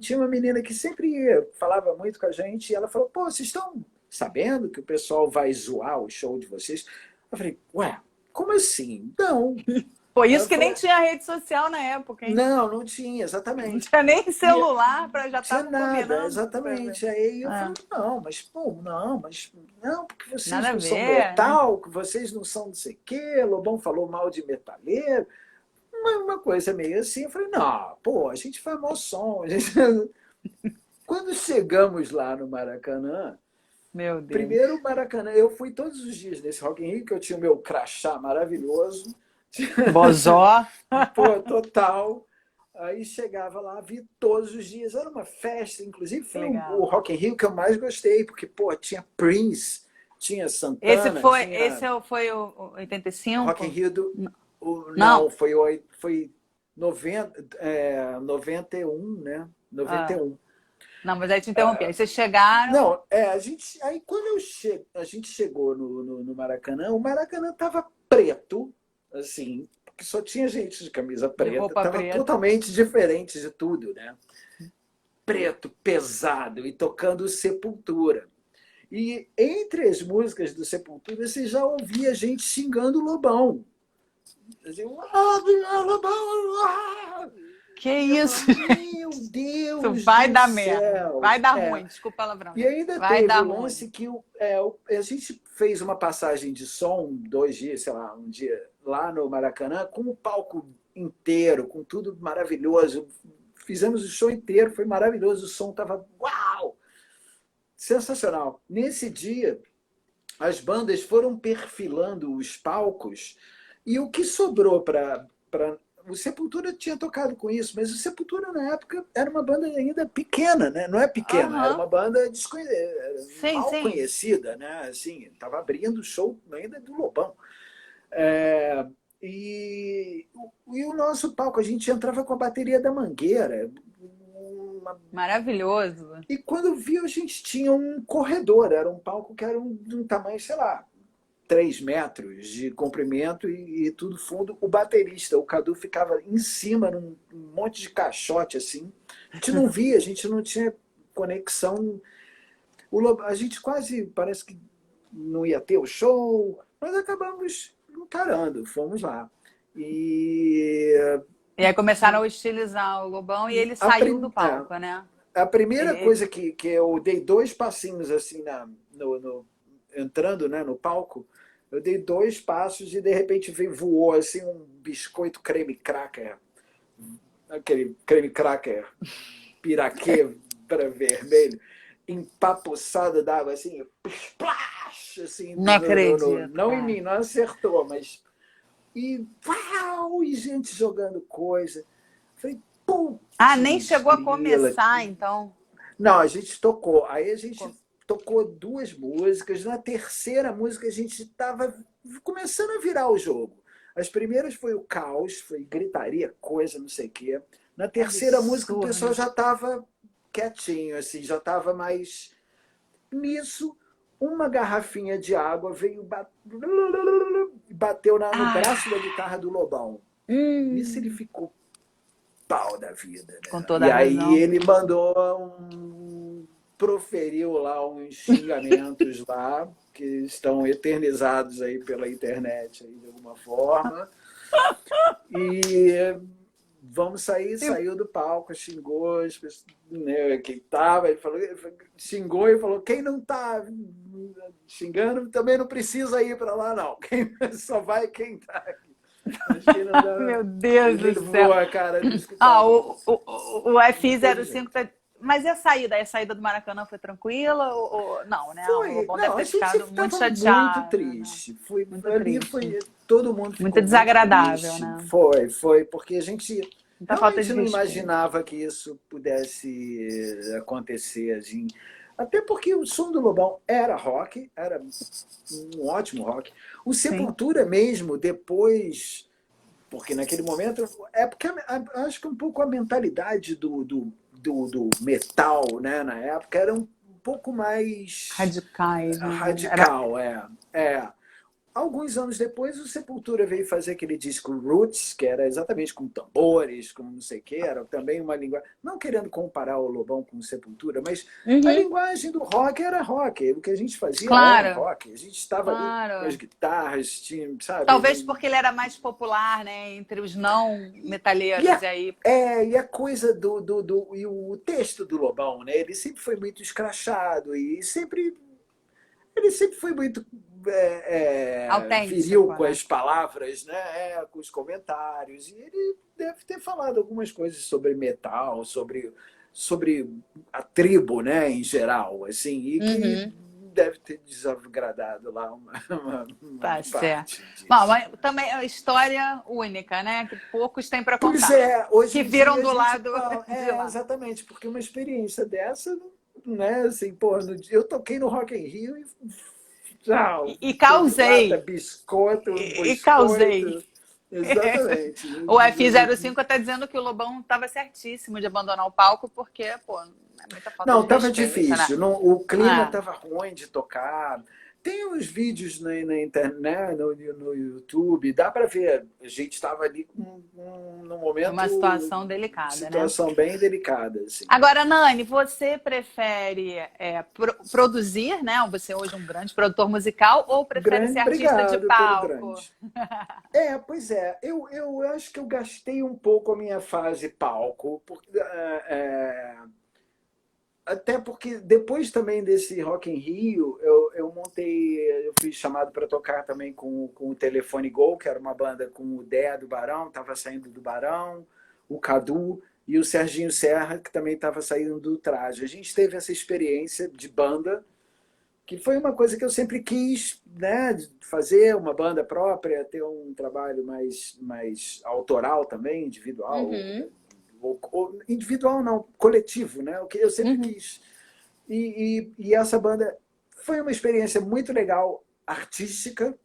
tinha uma menina que sempre ia, falava muito com a gente, e ela falou: pô, vocês estão sabendo que o pessoal vai zoar o show de vocês? Eu falei: ué, como assim? Não. Pô, Ela isso que nem falou: tinha rede social na época, hein? não, não tinha, Não exatamente. tinha nem E celular, para já tinha estavam nada, combinando pra ver. exatamente. Aí eu Ah, falei: não, mas pô, não, mas não, porque vocês nada a não são ver, né? metal, que vocês não são não sei o quê, Lobão falou mal de metaleiro, uma coisa meio assim. Eu falei: não, pô, a gente faz mau som. Quando chegamos lá no Maracanã, Meu primeiro o Deus. Maracanã, eu fui todos os dias nesse Rock in Rio, que eu tinha o meu crachá maravilhoso, Bozó. pô, total. Aí chegava lá, vi todos os dias. Era uma festa, inclusive Que foi o legal. Rock in Rio que eu mais gostei, porque, pô, tinha Prince, tinha Esse Santana, foi, tinha foi o Rock in 85? Rio Não. não, foi 91, né? noventa e Ah, um. não, mas aí te interrompi. Aí vocês chegaram. Não, aí quando a gente chegou no Maracanã, o Maracanã tava preto, assim, porque só tinha gente de camisa De preta, roupa tava preta. totalmente diferente de tudo, né? Preto, pesado e tocando Sepultura. E entre as músicas do Sepultura, você já ouvia gente xingando o Lobão. Assim, Lobão! Que E eu falava: isso? meu Isso Deus vai do dar merda. céu! Vai dar ruim. Desculpa o palavrão, E gente. ainda Vai teve dar o ruim. lance que a gente fez uma passagem de som, 2 dias, sei lá, um dia lá no Maracanã, com o palco inteiro, com tudo maravilhoso. Fizemos o show inteiro, foi maravilhoso, o som estava uau! Sensacional. Nesse dia, as bandas foram perfilando os palcos e o que sobrou para. O Sepultura tinha tocado com isso, mas o Sepultura na época era uma banda ainda pequena, né? Não é pequena, era Aham. uma banda Sim, mal sim. conhecida, né? Assim, estava abrindo o show ainda do Lobão. É, e o nosso palco, a gente entrava com a bateria da Mangueira, uma. Maravilhoso. E quando viu, a gente tinha um corredor, era um palco que era de um tamanho, sei lá, 3 metros de comprimento e tudo fundo. O baterista, o Cadu, ficava em cima, num monte de caixote assim. A gente não via, a gente não tinha conexão. A gente quase parece que não ia ter o show, mas acabamos encarando, fomos lá. E E aí começaram a hostilizar o Lobão e ele a, saiu do prim, palco, né? a primeira Ele... coisa que eu dei 2 passinhos assim entrando, né, no palco, eu dei 2 passos e de repente voou assim um biscoito creme cracker, aquele creme cracker piraquê para vermelho, empapoçado d'água assim, splash, assim, Não acredito, não em cara. mim, não acertou, mas e uau, e gente jogando coisa. Falei, Ah, nem Putz, chegou a grila. começar, então. Não, a gente tocou. Aí a gente tocou 2 músicas. Na terceira música a gente estava começando a virar o jogo. As primeiras foi o caos, foi gritaria, coisa, não sei o quê. Na Que terceira música o pessoal absurdo. já estava quietinho, assim, já estava mais. Nisso, uma garrafinha de água veio bateu no braço da Ah, guitarra do Lobão. Nisso ele hum, ficou pau da vida, com né? toda E a aí razão. ele mandou proferiu lá uns xingamentos lá que estão eternizados aí pela internet aí de alguma forma. E vamos sair, E- saiu do palco, xingou as pessoas, né, quem tava, ele falou, xingou e falou, quem não tá xingando também não precisa ir para lá não. Quem só vai quem tá aqui. Acho que não dá. Meu Deus Ele do levou céu. a cara do Ah, escutado mesmo. o Não teve FI05 jeito. tá. Mas e a saída? A saída do Maracanã foi tranquila? Não, né? O Foi, Lobão deve não, a ter gente ficado muito estava muito chateado, né? triste. Foi, Muito ali triste. foi, todo mundo Muito ficou muito desagradável, triste. né? Foi, porque a gente Muita falta realmente de não respeito. imaginava que isso pudesse acontecer assim. Até porque o som do Lobão era rock, era um ótimo rock. O Sim. Sepultura mesmo, depois, porque naquele momento, é porque acho que um pouco a mentalidade do metal, né, na época era um pouco mais Radicais, né? Era. radical, é. Alguns anos depois, o Sepultura veio fazer aquele disco Roots, que era exatamente com tambores, com não sei o quê, era também uma linguagem. Não querendo comparar o Lobão com o Sepultura, mas a Uhum. linguagem do rock era rock. O que a gente fazia era Claro, rock. A gente estava ali com as claro. guitarras, tinha, sabe? Talvez porque ele era mais popular, né? Entre os não E metaleiros, a, e aí. e a coisa e o texto do Lobão, né? Ele sempre foi muito escrachado e sempre ele sempre foi muito viril Autêntico, com né? as palavras, né? Com os comentários. E ele deve ter falado algumas coisas sobre metal, sobre a tribo, né, em geral, assim, e que Uhum. deve ter desagradado lá uma Tá certo. parte Bom, disso. mas também é uma história única, né? Que poucos têm para Pois contar. é, hoje Que em viram dia a do gente lado fala, de lá. exatamente, porque uma experiência dessa, né, assim, pô, eu toquei no Rock in Rio e tchau, E teve lata, causei. biscoito, E causei. biscoito, exatamente. O F05 está dizendo que o Lobão estava certíssimo de abandonar o palco, porque, pô, é muita falta Não, de estava respeito, né? difícil, o clima Ah, estava ruim de tocar. Tem uns vídeos na internet, né, no YouTube, dá para ver. A gente estava ali num uma momento, situação delicada, né? situação bem delicada, assim. Agora, Nani, você prefere produzir, né? Você hoje é um grande produtor musical, ou prefere ser Grande, artista de obrigado pelo palco? grande. Pois é, eu acho que eu gastei um pouco a minha fase palco, porque, até porque depois também desse Rock in Rio, eu montei, eu fui chamado para tocar também com o Telefone Gol, que era uma banda com o Dé do Barão, estava saindo do Barão, o Cadu e o Serginho Serra, que também estava saindo do Traje. A gente teve essa experiência de banda, que foi uma coisa que eu sempre quis, né, fazer uma banda própria, ter um trabalho mais autoral também, individual, Uhum, ou individual não, coletivo, né, o que eu sempre uhum. quis. E essa banda foi uma experiência muito legal, artística,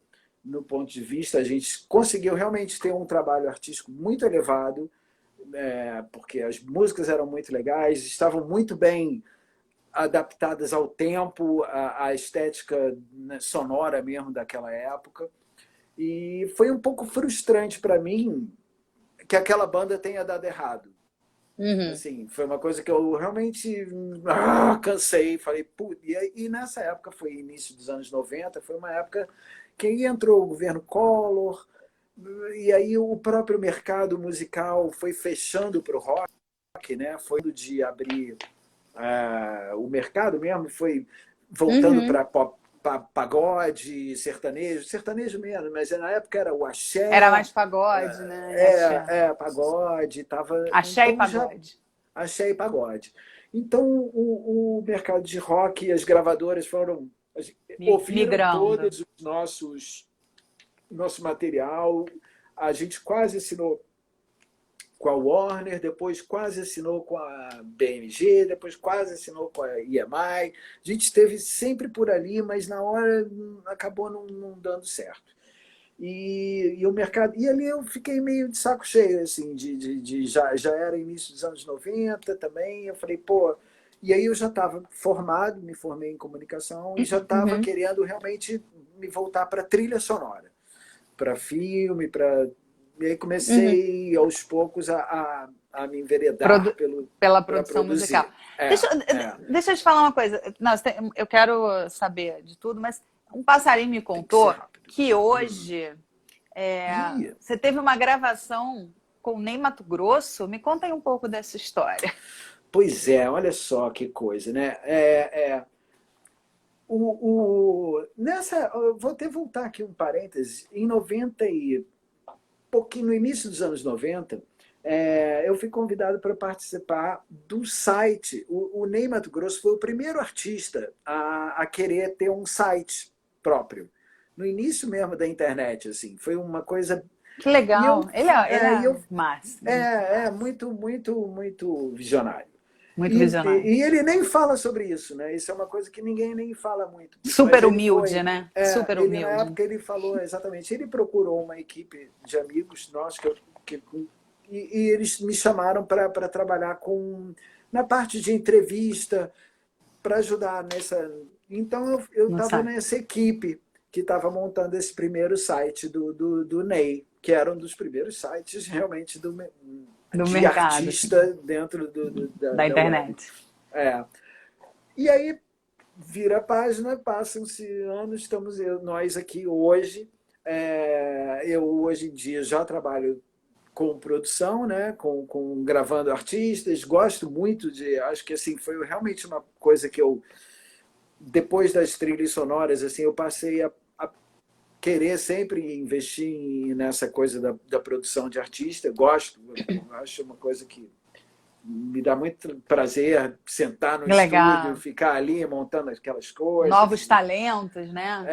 no ponto de vista, a gente conseguiu realmente ter um trabalho artístico muito elevado, porque as músicas eram muito legais, estavam muito bem adaptadas ao tempo, à estética, né, sonora mesmo daquela época. E foi um pouco frustrante para mim que aquela banda tenha dado errado. Uhum. Assim, foi uma coisa que eu realmente cansei, falei, putz, e nessa época, foi início dos anos 90, foi uma época que aí entrou o governo Collor, e aí o próprio mercado musical foi fechando para o rock, né? Foi de abrir o mercado mesmo, foi voltando Uhum. para pagode, sertanejo, sertanejo mesmo, mas na época era o Era axé, mais pagode, né? E axé. pagode, tava, Axé e então já pagode. axé e pagode. Então o mercado de rock, as gravadoras foram ouviram Migrando. todos os nosso material, a gente quase assinou com a Warner, depois quase assinou com a BMG, depois quase assinou com a EMI. A gente esteve sempre por ali, mas na hora acabou não dando certo. E o mercado. E ali eu fiquei meio de saco cheio, assim, já era início dos anos 90 também. Eu falei, pô. E aí eu já estava formado, me formei em comunicação e já estava Uhum. querendo realmente me voltar para trilha sonora, para filme, para. E aí Uhum. comecei aos poucos a me enveredar Produ- Pela para produção musical. produzir. É, Deixa, é. deixa eu te falar uma coisa. Não, eu quero saber de tudo, mas um passarinho me Tem que ser contou rápido. que hoje Ih, você teve uma gravação com o Ney Matogrosso. Me conta aí um pouco dessa história. pois é, olha só que coisa, né? Eu vou até voltar aqui um parêntese. Em 90 e pouquinho, no início dos anos 90, eu fui convidado para participar do site. O Ney Matogrosso foi o primeiro artista a querer ter um site próprio. No início mesmo da internet, assim, foi uma coisa. Que E eu, legal. Ele e é eu massa. muito, muito, muito visionário. Muito visionário. E ele nem fala sobre isso, né? Isso é uma coisa que ninguém nem fala muito. Mas Super ele humilde, foi. né? Super Ele na humilde. época ele falou exatamente. Ele procurou uma equipe de amigos nossos que, e eles me chamaram para trabalhar na parte de entrevista, para ajudar nessa. Então eu Não estava sabe? nessa equipe que estava montando esse primeiro site do Ney, que era um dos primeiros sites realmente Do de mercado, assim, artista dentro da da web. internet. É. E aí vira a página, passam-se anos, nós aqui hoje. Eu hoje em dia já trabalho com produção, né? Com gravando artistas, gosto muito acho que assim foi realmente uma coisa que eu depois das trilhas sonoras assim eu passei a querer sempre investir nessa coisa da produção de artista, gosto, acho uma coisa que me dá muito prazer sentar no Que estúdio, legal. ficar ali montando aquelas coisas. Novos talentos, né?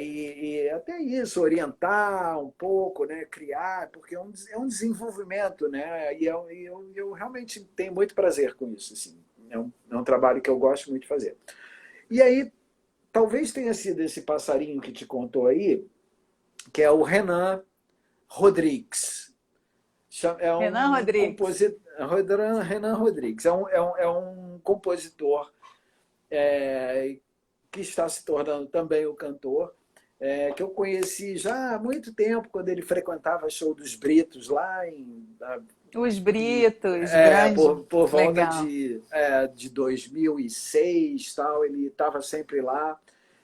E até isso, orientar um pouco, né? Criar, porque é um desenvolvimento, né? Eu realmente tenho muito prazer com isso. Assim. É um trabalho que eu gosto muito de fazer. E aí, talvez tenha sido esse passarinho que te contou aí, que é o Renan Rodrigues. É Renan um Rodrigues. compositor. Renan Rodrigues é um compositor que está se tornando também o cantor, que eu conheci já há muito tempo, quando ele frequentava show dos Britos lá Os Britos, grande. por volta Legal. de 2006, tal, ele estava sempre lá.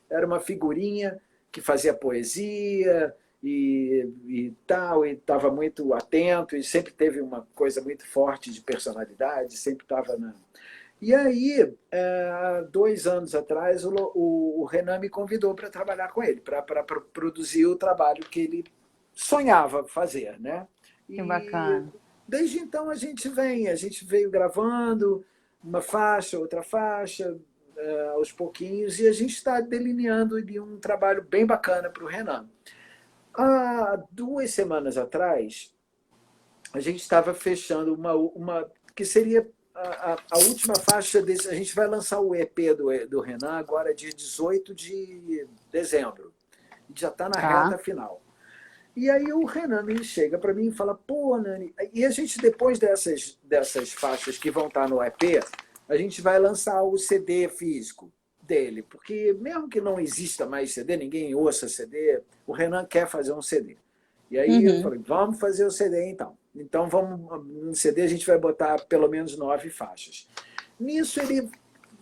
Era uma figurinha que fazia poesia e tal, e estava muito atento, e sempre teve uma coisa muito forte de personalidade, sempre estava na. E aí, 2 anos atrás, o Renan me convidou para trabalhar com ele, para produzir o trabalho que ele sonhava fazer, né? Que E bacana. desde então a gente veio gravando uma faixa, outra faixa, aos pouquinhos, e a gente está delineando ali um trabalho bem bacana para o Renan. Há 2 semanas atrás, a gente estava fechando uma que seria a última faixa desse. A gente vai lançar o EP do Renan agora, dia 18 de dezembro. Já está na Tá. reta final. E aí o Renan ele chega para mim e fala, pô, Nani, e a gente, depois dessas faixas que vão estar no EP, a gente vai lançar o CD físico dele, porque mesmo que não exista mais CD, ninguém ouça CD, o Renan quer fazer um CD. E aí eu Uhum. falei, vamos fazer o CD então. Então vamos, no CD a gente vai botar pelo menos 9 faixas. Nisso ele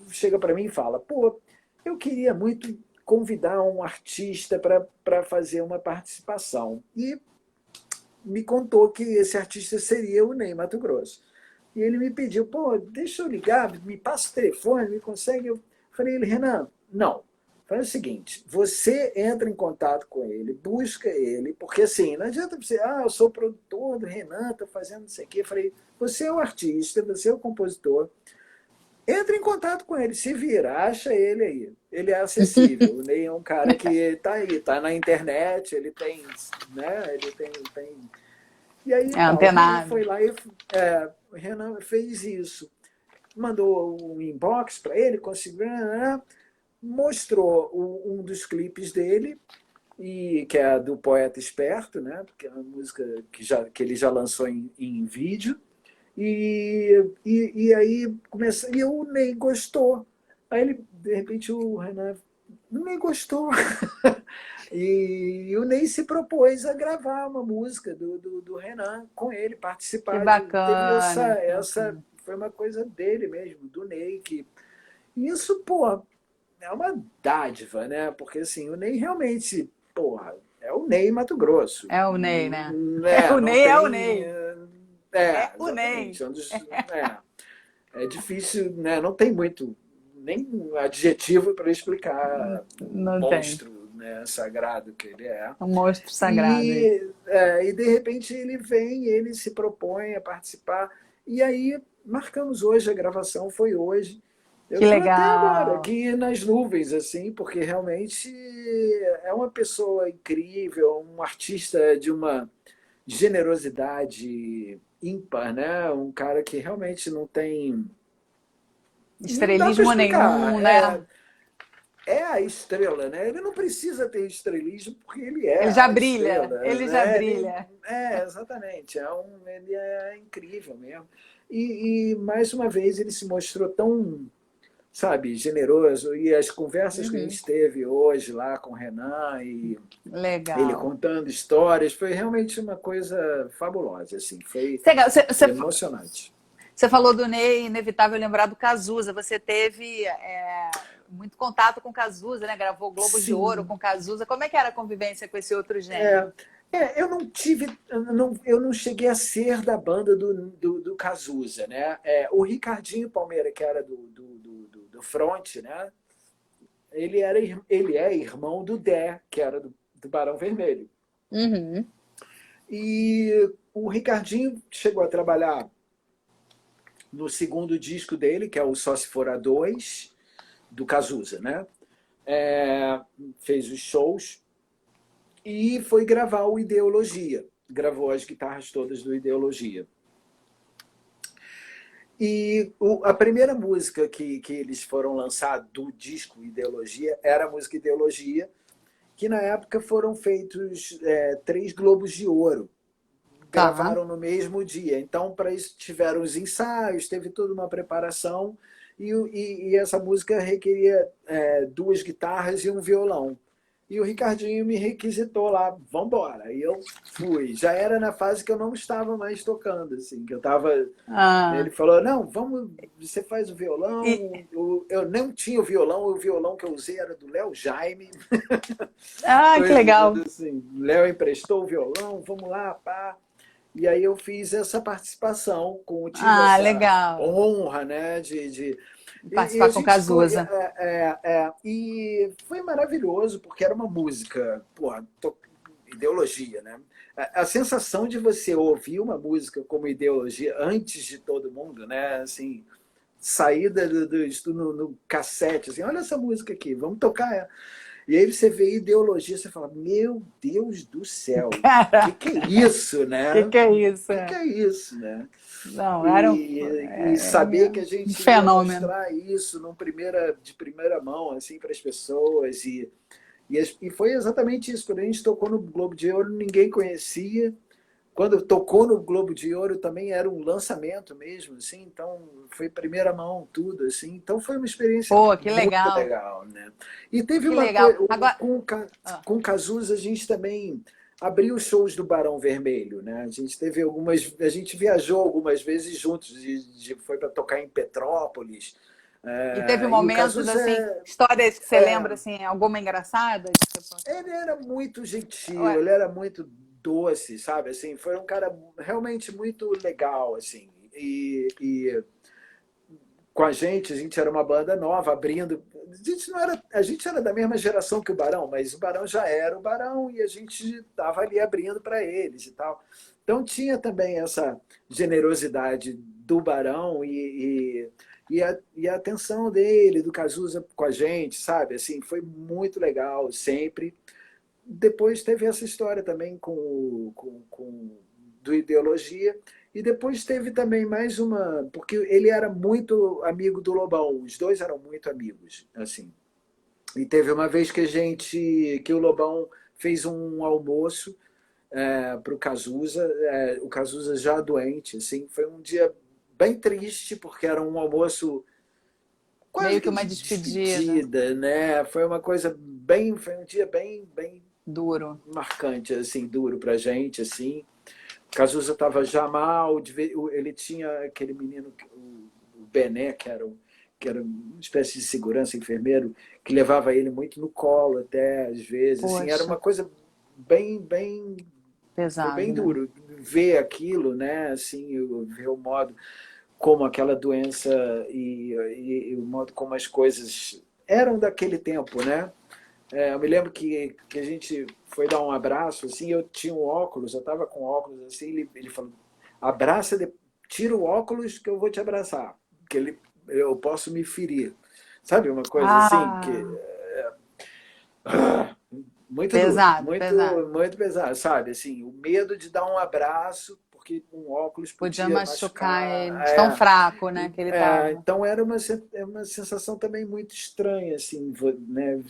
chega para mim e fala, pô, eu queria muito convidar um artista para fazer uma participação. E me contou que esse artista seria o Ney Matogrosso. E ele me pediu, pô, deixa eu ligar, me passa o telefone, me consegue. Eu falei, Renan, não. Faz o seguinte, você entra em contato com ele, busca ele, porque assim, não adianta você, eu sou produtor do Renan, estou fazendo não sei o quê. Eu falei, você é o artista, você é o compositor, entra em contato com ele, se vira, acha ele aí. Ele é acessível. O Ney é um cara que está aí, está na internet, ele tem, né? Ele tem E aí, É o Renan antenado. foi lá e o Renan fez isso. Mandou um inbox para ele, conseguiu, né? Mostrou um dos clipes dele, que é do Poeta Esperto, né? Que é uma música que ele já lançou em vídeo. E aí começou, e o Ney gostou. Aí ele, de repente, o Renan nem gostou. E o Ney se propôs a gravar uma música do Renan com ele, Que participar de. Teve bacana, que essa. bacana. Foi uma coisa dele mesmo, do Ney, que. Isso, pô, é uma dádiva, né? Porque assim, o Ney realmente, porra, é o Ney Mato Grosso. É o Ney, né? É Né? o Não Ney, é o tem. Ney. É o Exatamente. Ney. É difícil, né? Não tem muito nem adjetivo para explicar o Não tem. monstro, né, sagrado que ele é. Um monstro sagrado aí. E de repente ele vem, ele se propõe a participar. E aí marcamos hoje, a gravação foi hoje. Eu Que estou até agora legal. aqui nas nuvens, assim, porque realmente é uma pessoa incrível, um artista de uma generosidade ímpar, né? Um cara que realmente não tem. Não dá para Estrelismo explicar. nenhum, né? É a estrela, né? Ele não precisa ter estrelismo porque ele é Ele já a brilha. estrela, Ele já né? brilha. Exatamente. Ele é incrível mesmo. E mais uma vez ele se mostrou tão, sabe, generoso. E as conversas que a Uhum. gente teve hoje lá com o Renan e ele Legal. contando histórias foi realmente uma coisa fabulosa, assim. Foi Você emocionante. Você falou do Ney, inevitável lembrar do Cazuza. Você teve muito contato com o Cazuza, né? Gravou Globo de Ouro Sim. com o Cazuza. Como é que era a convivência com esse outro gênio? Eu não tive, eu não cheguei a ser da banda do Cazuza, né? O Ricardinho Palmeira, que era do Front, né? Ele é irmão do Dé, que era do Barão Vermelho. Uhum. E o Ricardinho chegou a trabalhar no segundo disco dele, que é o Só Se For a Dois, do Cazuza, né? Fez os shows e foi gravar o Ideologia. Gravou as guitarras todas do Ideologia. E a primeira música que eles foram lançar do disco Ideologia era a música Ideologia, que na época foram feitos 3 Globos de Ouro. Tá. Gravaram no mesmo dia. Então, para isso, tiveram os ensaios, teve toda uma preparação, e essa música requeria 2 guitarras e um violão. E o Ricardinho me requisitou lá, vamos embora. E eu fui. Já era na fase que eu não estava mais tocando, assim, que eu estava. Ah, Ele falou, não, vamos, você faz o e, violão. Eu não tinha o violão que eu usei era do Léo Jaime. que legal. Assim, Léo emprestou o violão, vamos lá, pá. E aí eu fiz essa participação, tive essa Legal. honra, né, e a Participar com o gente Cazuza. e foi maravilhoso porque era uma música, porra, ideologia, né? A sensação de você ouvir uma música como Ideologia antes de todo mundo, né? Assim, saída no cassete, assim, olha essa música aqui, vamos tocar ela. E aí você vê Ideologia, você fala, meu Deus do céu, o Cara, que é isso, né? que é isso? O que é isso, né? Não, era E saber que a um gente ia fenômeno. mostrar isso de primeira mão assim para as pessoas e foi exatamente isso. Quando a gente tocou no Globo de Ouro, ninguém conhecia. Quando tocou no Globo de Ouro também era um lançamento mesmo, assim, então foi primeira mão tudo, assim, então foi uma experiência Pô, que muito legal. legal, né? E teve Que uma legal. coisa Agora, com o Cazuza a gente também abriu os shows do Barão Vermelho, né? A gente viajou algumas vezes juntos, foi para tocar em Petrópolis, e teve e o momentos Cazuza assim, histórias que você lembra assim, alguma engraçada? ele era muito gentil, Ué, ele era muito doce, sabe? Assim, foi um cara realmente muito legal, assim. E com a gente era uma banda nova, abrindo. A gente era da mesma geração que o Barão, mas o Barão já era o Barão e a gente estava ali abrindo para eles e tal. Então tinha também essa generosidade do Barão e a atenção dele, do Cazuza com a gente, sabe? Assim, foi muito legal sempre. Depois teve essa história também do Ideologia. E depois teve também mais uma, porque ele era muito amigo do Lobão, os dois eram muito amigos, assim. E teve uma vez que o Lobão fez um almoço para o Cazuza já doente, assim, foi um dia bem triste, porque era um almoço quase Meio que que uma de despedida. despedida, né? Foi um dia bem Duro. marcante, assim, duro pra gente, assim. O Cazuza estava já mal, ele tinha aquele menino, o Bené, que era uma espécie de segurança, enfermeiro, que levava ele muito no colo até, às vezes, assim, era Poxa, uma coisa bem, foi bem pesado, né? duro ver aquilo, né, assim, ver o modo como aquela doença e o modo como as coisas eram daquele tempo, né? Eu me lembro que a gente foi dar um abraço, assim, eu tinha um óculos, eu estava com óculos, assim, ele falou, abraça, tira o óculos que eu vou te abraçar, que eu posso me ferir. Sabe, uma coisa assim, que Ah, muito duro, pesado, pesado. muito pesado, sabe? Assim, o medo de dar um abraço, porque um óculos Podia podia machucar machucar. ele, de tão fraco, né, que ele tava. Então era uma sensação também muito estranha, assim, né?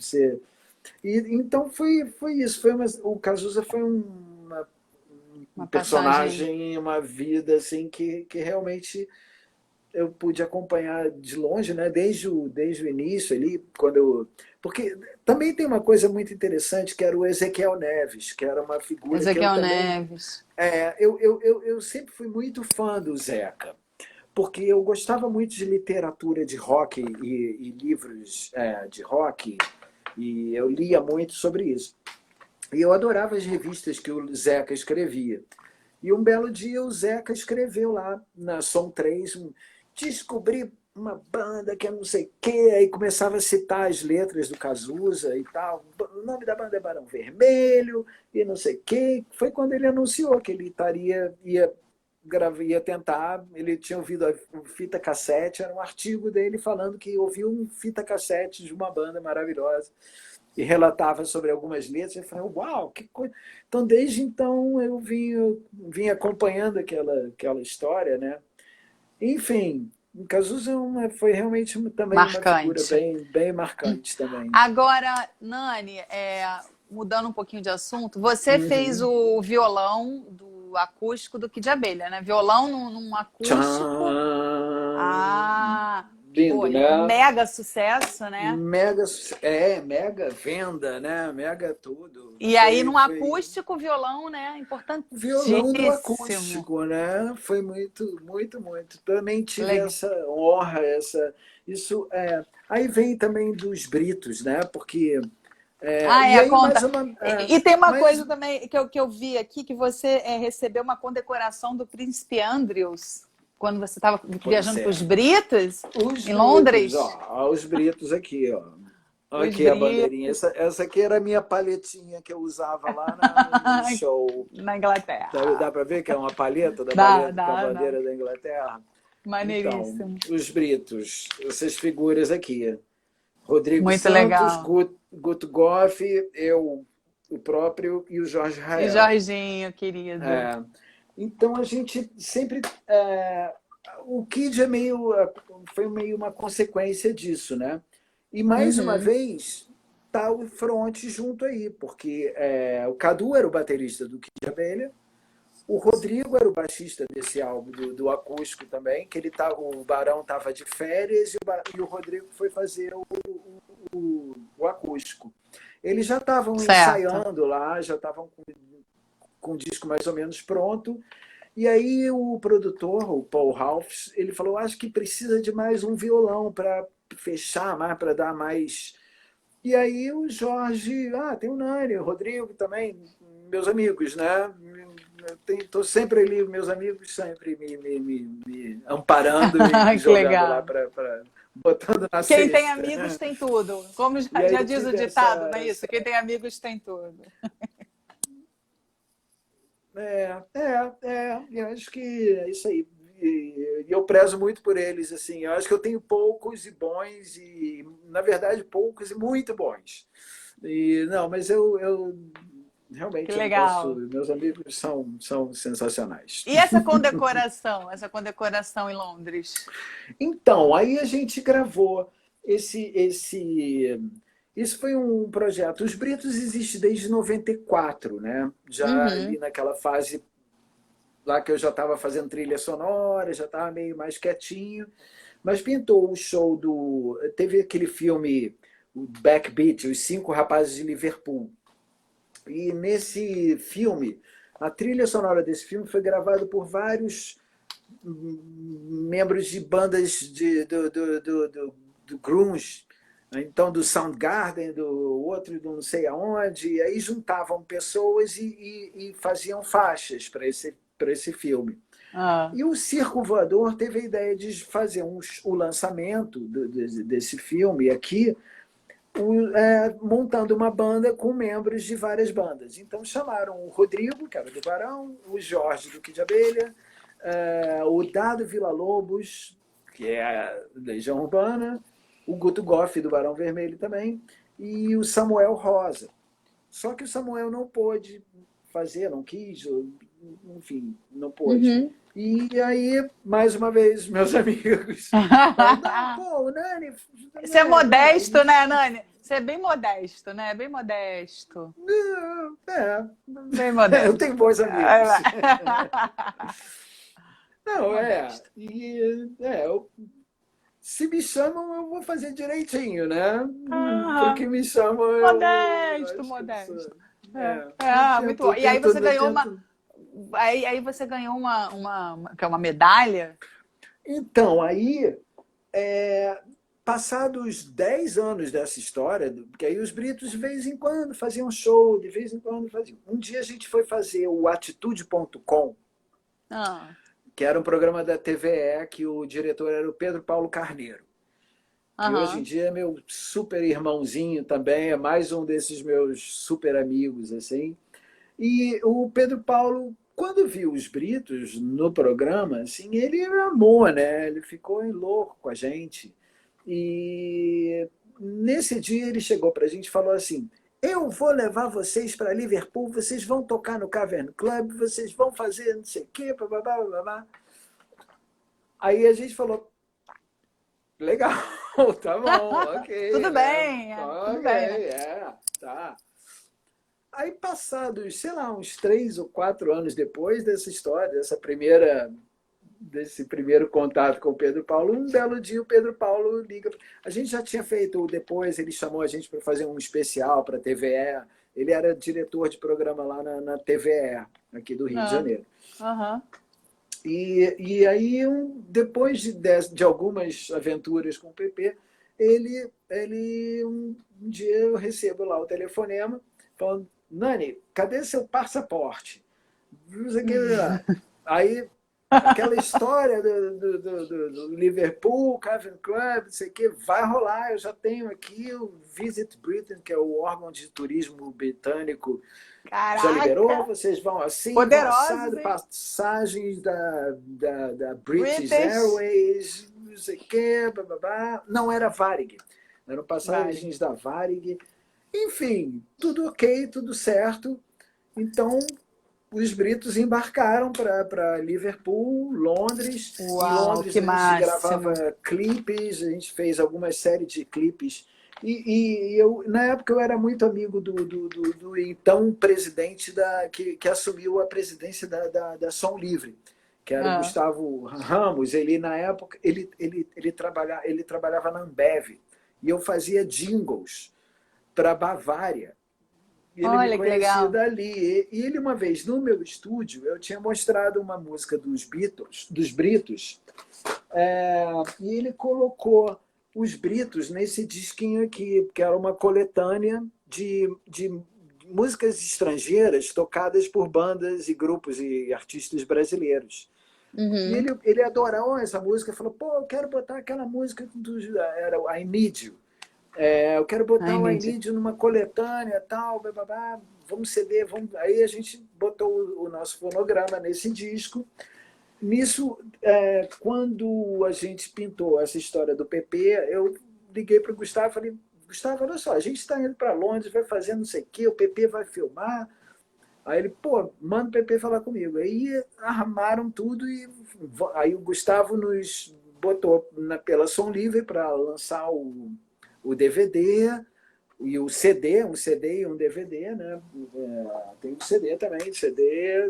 Então foi isso. O Cazuza foi um Uma passagem. personagem, uma vida assim que realmente eu pude acompanhar de longe, né? Desde o início ali, porque também tem uma coisa muito interessante que era o Ezequiel Neves, que era uma figura que eu Ezequiel também Neves. eu sempre fui muito fã do Zeca, porque eu gostava muito de literatura de rock e livros de rock, e eu lia muito sobre isso. E eu adorava as revistas que o Zeca escrevia. E um belo dia o Zeca escreveu lá na Som 3, descobri uma banda que eu não sei o quê, aí começava a citar as letras do Cazuza e tal. O nome da banda é Barão Vermelho e não sei o quê. Foi quando ele anunciou que ele ia tentar, ele tinha ouvido a fita cassete, era um artigo dele falando que ouviu um fita cassete de uma banda maravilhosa e relatava sobre algumas letras. Eu falei, uau, que coisa. Então, desde então, eu vim acompanhando aquela história, né? Enfim, o Cazuza foi realmente também uma figura Marcante. bem marcante também. Agora, Nani, mudando um pouquinho de assunto, você fez Uhum. o violão do acústico do Kid de Abelha, né? Violão num acústico. Tchan! Ah, pô, Lindo, né? mega sucesso, né? Mega venda, né? Mega tudo. E aí, num acústico, violão, né? O violão no Importantíssimo. acústico, né? Foi muito. Também tive Legal. essa honra, isso Aí vem também dos Britos, né? Porque Ah, e aí mais conta. uma, E tem uma mais coisa também que eu vi aqui, que você recebeu uma condecoração do Príncipe Andrews quando você estava Pois viajando para é. os Britos, Os em Britos, Londres. ó, os Britos aqui, ó. Os Aqui a bandeirinha. Britos Essa aqui era a minha palhetinha que eu usava lá no show. na Dá Inglaterra. para ver que é uma palheta da Dá, baleta com a dá, dá. bandeira da Inglaterra? Então, Maneiríssimo. os Britos, essas figuras aqui. Rodrigo Muito Santos, legal. Guto Goff, eu, o próprio, e o Jorge E Rael. Jorginho, querido. É, então a gente sempre. O Kid foi meio uma consequência disso, né? E mais uma Uhum. vez tá o Front junto aí, porque o Cadu era o baterista do Kid de Abelha, o Rodrigo era o baixista desse álbum do acústico também, que o Barão estava de férias e o Rodrigo foi fazer o acústico. Eles já estavam Certo. ensaiando lá, já estavam com o disco mais ou menos pronto. E aí o produtor, o Paul Ralphs, ele falou, acho que precisa de mais um violão para fechar mais, para dar mais. E aí o Jorge, tem o Nani, o Rodrigo também, meus amigos, né? Estou sempre ali, meus amigos sempre me amparando e me Que jogando lá legal. botando na Quem tem cesta. amigos tem tudo. Como E já aí diz o tive ditado, não é isso? Quem tem amigos tem tudo. eu acho que é isso aí. E eu prezo muito por eles, assim. Eu acho que eu tenho poucos e bons e, na verdade, poucos e muito bons. Não, mas Que Realmente eu não posso. legal. Meus amigos são sensacionais. E essa condecoração? Essa condecoração em Londres? Então, aí a gente gravou isso foi um projeto. Os Britos existem desde 94, né? Já ali Uhum. naquela fase lá que eu já estava fazendo trilha sonora, já estava meio mais quietinho. Mas pintou o show do. Teve aquele filme, o Backbeat, Os Cinco Rapazes de Liverpool. E nesse filme, a trilha sonora desse filme foi gravada por vários membros de bandas do grunge, então do Soundgarden, do outro do não sei aonde, e aí juntavam pessoas e faziam faixas para esse filme. Ah. E o Circo Voador teve a ideia de fazer o lançamento desse filme aqui, montando uma banda com membros de várias bandas. Então chamaram o Rodrigo, que era do Barão, o Jorge do Kid de Abelha, o Dado Villa-Lobos, que é a Legião Urbana, o Guto Goff do Barão Vermelho também, e o Samuel Rosa. Só que o Samuel não pôde fazer, não quis, enfim, não pôde. Uhum. E aí, mais uma vez, meus amigos falaram, não, pô, o Nani... Você é Né, modesto, né, Nani? Você é bem modesto, né? Bem modesto. é, Bem eu modesto. tenho bons amigos. Não, Modesto. se me chamam, eu vou fazer direitinho, né? Ah, Porque me chamam, eu modesto, acho que eu modesto. sou. Eu Muito bom. E aí você eu ganhou uma. tento. Aí você ganhou que é uma medalha? Então, aí, é, passados 10 anos dessa história, porque aí os Britos de vez em quando faziam show, de vez em quando faziam. Um dia a gente foi fazer o Atitude.com, Ah, que era um programa da TVE, que o diretor era o Pedro Paulo Carneiro, que hoje em aham. dia é meu super irmãozinho também, é mais um desses meus super amigos, assim. E o Pedro Paulo, quando viu os Britos no programa, assim, ele amou, né? Ele ficou louco com a gente. E nesse dia ele chegou para a gente e falou assim: eu vou levar vocês para Liverpool, vocês vão tocar no Cavern Club, vocês vão fazer não sei o quê, blá, blá, blá. Aí a gente falou: legal, tá bom, ok, Tudo né? bem, tudo Ok, bem, né? tá. Aí, passados, sei lá, uns 3 ou 4 anos depois dessa história, desse primeiro contato com o Pedro Paulo, um belo dia o Pedro Paulo liga. A gente já tinha feito depois, ele chamou a gente para fazer um especial para a TVE. Ele era diretor de programa lá na TVE, aqui do Rio de Ah, Janeiro. aham. E aí, depois de algumas aventuras com o PP, um dia eu recebo lá o telefonema falando: Nani, cadê seu passaporte? Não sei o que. Aí, aquela história do Liverpool, Cavern Club, não sei o que, vai rolar. Eu já tenho aqui o Visit Britain, que é o órgão de turismo britânico, já liberou, Caraca! vocês vão assim, vão Poderosos, assado, hein? passagens da British British. Airways, não sei o quê, blá. Não era Varig, eram Vale. passagens da Varig. Enfim, tudo ok, tudo certo. Então, os britos embarcaram para Liverpool, Londres. Em Uau, Londres que a gente gravava máximo. clipes, a gente fez algumas séries de clipes. Eu, na época eu era muito amigo do então presidente que assumiu a presidência da Som Livre, que era o Ah, Gustavo Ramos. Ele, na época, ele trabalhava na Ambev. E eu fazia jingles para Bavária. E ele me olha que conhecia legal. dali. E ele, uma vez, no meu estúdio, eu tinha mostrado uma música dos Beatles, dos Britos, e ele colocou os Britos nesse disquinho aqui, que era uma coletânea de músicas estrangeiras tocadas por bandas e grupos e artistas brasileiros. E Uhum. ele adorou essa música, falou: pô, eu quero botar aquela música era o I Need You. Eu quero Ai, botar o I Lídia. Need You numa coletânea, tal, blá, blá, blá, vamos ceder, vamos... Aí a gente botou o nosso fonograma nesse disco. Nisso, quando a gente pintou essa história do PP, eu liguei para o Gustavo e falei: Gustavo, olha só, a gente está indo para Londres, vai fazer não sei o quê, o PP vai filmar, Aí ele, pô, manda o PP falar comigo. Aí armaram tudo e aí o Gustavo nos botou pela Som Livre para lançar o DVD e o CD, um CD e um DVD, né? Tem um CD também, CD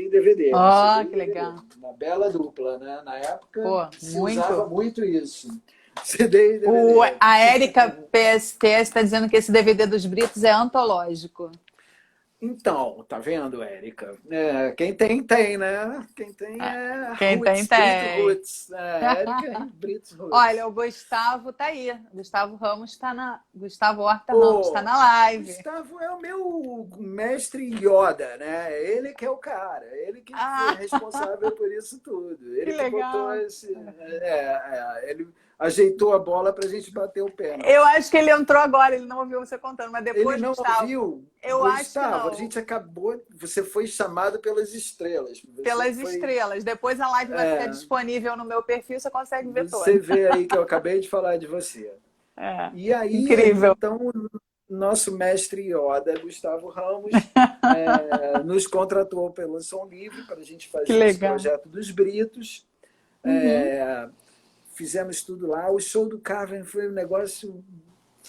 e DVD. CD Ó, e que DVD. legal. Uma bela dupla, né? Na época Pô, se usava muito. muito isso. CD e O, DVD. a Érica PSTS está dizendo que esse DVD dos Britos é antológico. Então, tá vendo, Érica? Quem tem, tem, né? Quem tem É, é quem tem, Roots, Brito tem. Roots. Érica e Brito Olha, Roots. o Gustavo tá aí. Gustavo Ramos está na. Gustavo Horta Ramos está O na live. Gustavo é o meu mestre Yoda, né? Ele que é o cara, ele que foi Ah, responsável por isso tudo. que Ele que botou legal. ele ajeitou a bola para a gente bater o Eu pênalti. acho que ele entrou agora, ele não ouviu você contando, mas Ele depois, não Gustavo, ouviu, eu acho que Gustavo, a não. gente acabou, você foi chamado pelas estrelas. Você Pelas foi. estrelas. Depois a live vai ficar disponível no meu perfil, você consegue ver Você toda. vê aí que eu acabei de falar de você. É, E aí, incrível. então, nosso mestre Yoda, Gustavo Ramos, nos contratou pelo Som Livre para a gente Que fazer esse legal. projeto dos Britos. Uhum. Fizemos tudo lá. O show do Carven foi um negócio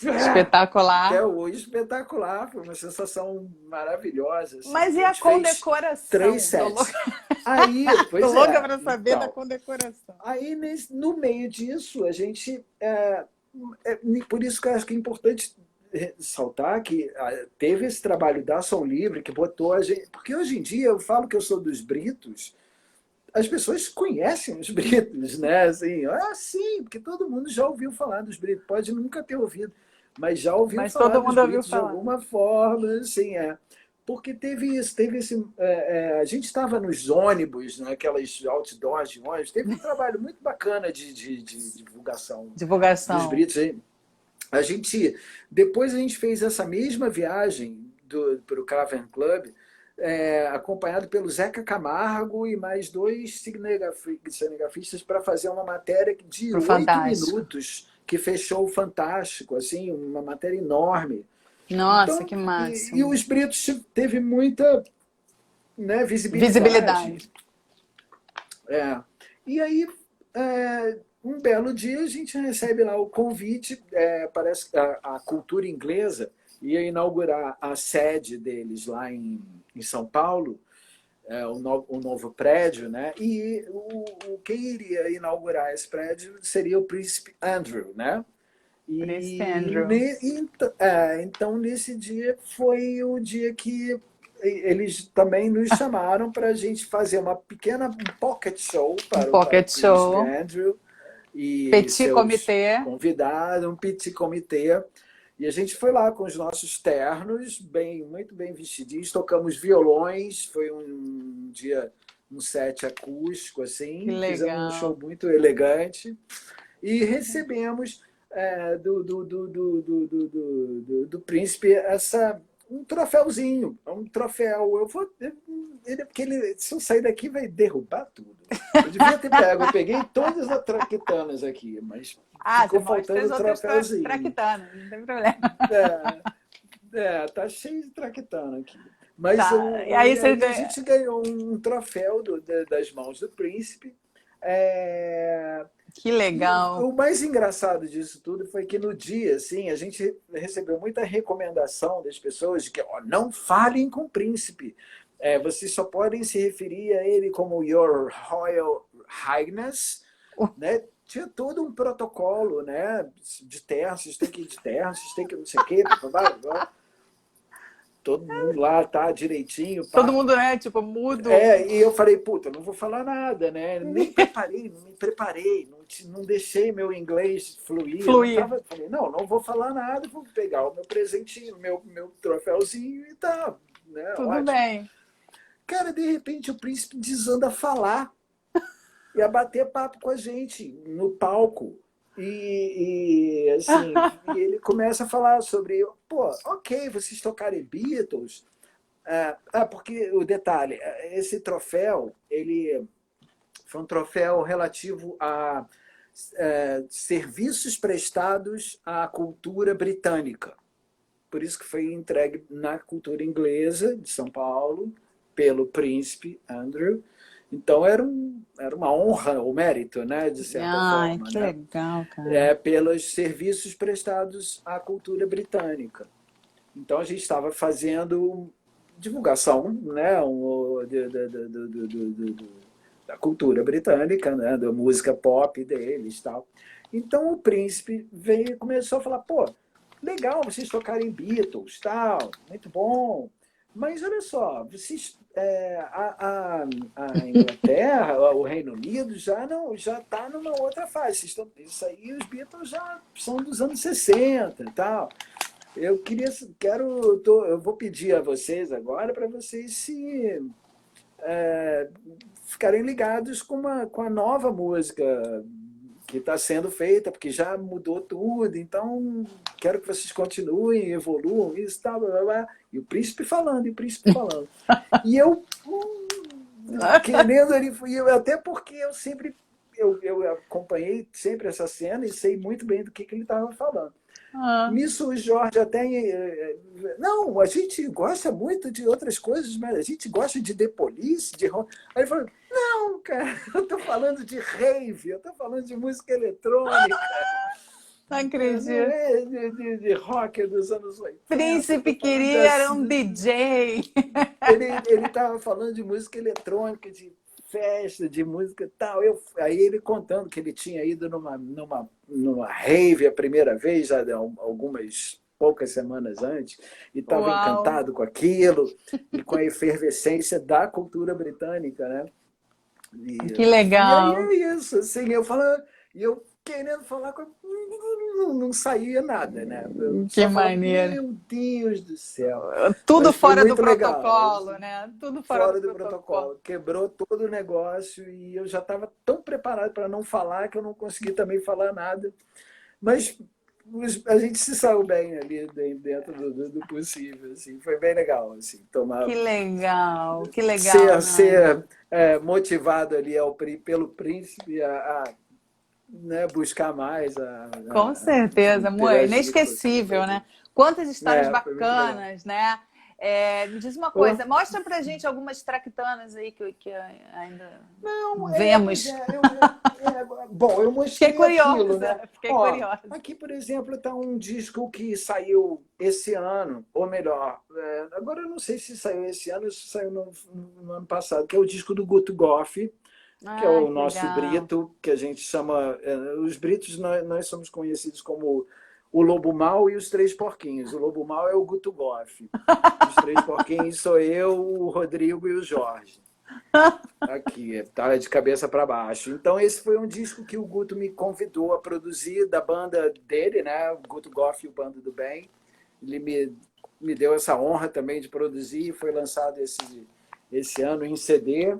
até Espetacular. hoje espetacular. Foi uma sensação maravilhosa. Assim. Mas e A a gente fez três condecoração? sets. Aí, Tô pois louca é, para saber da então. condecoração. Aí, no meio disso, a gente. Por isso que eu acho que é importante ressaltar que teve esse trabalho da Som Livre que botou a gente. Porque hoje em dia eu falo que eu sou dos Britos, as pessoas conhecem os Britos, né? Assim, sim, porque todo mundo já ouviu falar dos Britos, pode nunca ter ouvido, mas já ouviu Mas falar todo dos mundo ouviu Britos de falar. alguma forma, assim, porque teve isso, teve esse. A gente estava nos ônibus, naquelas outdoors de ônibus, teve um trabalho muito bacana de divulgação dos Divulgação. Britos. Depois a gente fez essa mesma viagem para o Caravan Club, acompanhado pelo Zeca Camargo e mais dois cinegrafistas para fazer uma matéria de Pro 8 Fantástico. minutos que fechou o Fantástico, assim, uma matéria enorme. Nossa, Então, que e máximo. os Britos teve muita, né, visibilidade. Visibilidade. É. E aí, um belo dia, a gente recebe lá o convite, parece que a cultura inglesa ia inaugurar a sede deles lá em São Paulo, o novo prédio, né? E quem iria inaugurar esse prédio seria o Príncipe Andrew, né? Príncipe E Andrew. então, nesse dia foi o dia que eles também nos chamaram para a gente fazer um pocket show Um para o pocket Príncipe show. Andrew e Petit seus comité. convidados, um petit comitê. E a gente foi lá com os nossos ternos, muito bem vestidinhos, tocamos violões, foi um dia, um set acústico, Que assim, fizemos um show legal. muito elegante e recebemos do príncipe um troféuzinho, um troféu. Porque se eu sair daqui vai derrubar tudo. Eu devia ter pego, eu peguei todas as traquitanas aqui, mas Ah, você ficou mostra faltando as o outras troféuzinho. traquitanas, não tem problema. Tá cheio de traquitana aqui. Mas Tá. E aí e você. aí a gente ganhou um troféu das mãos do príncipe. É, Que e legal. o mais engraçado disso tudo foi que no dia, assim, a gente recebeu muita recomendação das pessoas de que não falem com o príncipe. Vocês só podem se referir a ele como Your Royal Highness, né? Tinha todo um protocolo, né? De terno, vocês têm que ir de terno, vocês têm que não sei o quê. Blá, blá, blá. Todo mundo lá tá direitinho, Todo pá. mundo, né? Tipo, mudo. E eu falei, puta, não vou falar nada, né? Nem preparei, não me preparei, não deixei meu inglês fluir. Eu não Fluir. tava, falei, não vou falar nada, vou pegar o meu presentinho, meu troféuzinho e tá, né? Tudo Ótimo. bem. Cara, de repente o príncipe desanda a falar e a bater papo com a gente no palco. Assim, e ele começa a falar sobre, pô, ok, vocês tocarem Beatles, porque o detalhe, esse troféu, ele foi um troféu relativo a serviços prestados à cultura britânica. por isso que foi entregue na cultura inglesa de São Paulo, pelo príncipe Andrew. Então era uma honra, o mérito, né, de certa Ai, forma, que né, legal, cara. pelos serviços prestados à cultura britânica. Então a gente estava fazendo divulgação, né, da cultura britânica, né, da música pop deles, tal. Então o príncipe veio e começou a falar, pô, legal vocês tocarem Beatles, tal, muito bom. Mas olha só, vocês, a Inglaterra, o Reino Unido já está numa outra fase. Isso aí, os Beatles já são dos anos 60 e tal. Eu vou pedir a vocês agora para vocês se ficarem ligados com a nova música que está sendo feita, porque já mudou tudo, então quero que vocês continuem, evoluam, isso, tal, blá, blá, blá. E o príncipe falando, e o príncipe falando. E eu, querendo, até porque eu acompanhei sempre essa cena e sei muito bem do que ele estava falando. Ah, Nisso o Jorge até. Não, a gente gosta muito de outras coisas, mas a gente gosta de The Police, de rock. Aí ele falou: não, cara, eu estou falando de rave, eu estou falando de música eletrônica, não não acredito. é de rock dos anos 80, eu Príncipe estou falando queria era um DJ. Ele estava falando de música eletrônica, de festa, de música e tal. Aí ele contando que ele tinha ido numa rave a primeira vez, já algumas poucas semanas antes, e estava Uau, encantado com aquilo e com a efervescência da cultura britânica, né? que E aí legal. é isso, assim, eu querendo falar com não saía nada, né? Eu Que só falava, maneiro. meu Deus do céu. Tudo Mas foi fora do muito legal, protocolo, né? Tudo fora do fora do protocolo. protocolo. Quebrou todo o negócio e eu já estava tão preparado para não falar que eu não consegui também falar nada. Mas a gente se saiu bem ali dentro do possível, assim. Foi bem legal, assim, tomar Que legal, Nigel. motivado ali pelo príncipe né, buscar mais, Com certeza, amor, é interagir com ele. inesquecível, né? Quantas histórias Foi muito legal. bacanas, né? Me diz uma Oh, coisa, mostra pra gente algumas traquitanas aí que ainda não, pois vemos. é, bom, eu Fiquei mostrei aquilo, né? curiosa, fiquei Ó, curiosa. aqui, por exemplo, está um disco que saiu esse ano, ou melhor, agora eu não sei se saiu esse ano ou se saiu no ano passado, que é o disco do Guto Goff, que é Ah, o que nosso legal. brito, que a gente chama. Os britos, nós somos conhecidos como o Lobo Mau e os Três Porquinhos. O Lobo Mau é o Guto Goff. Os Três Porquinhos sou eu, o Rodrigo e o Jorge. Aqui, tá de cabeça para baixo. Então, esse foi um disco que o Guto me convidou a produzir, da banda dele, né? O Guto Goff e o Bando do Bem. Ele me deu essa honra também de produzir, foi lançado esse ano em CD.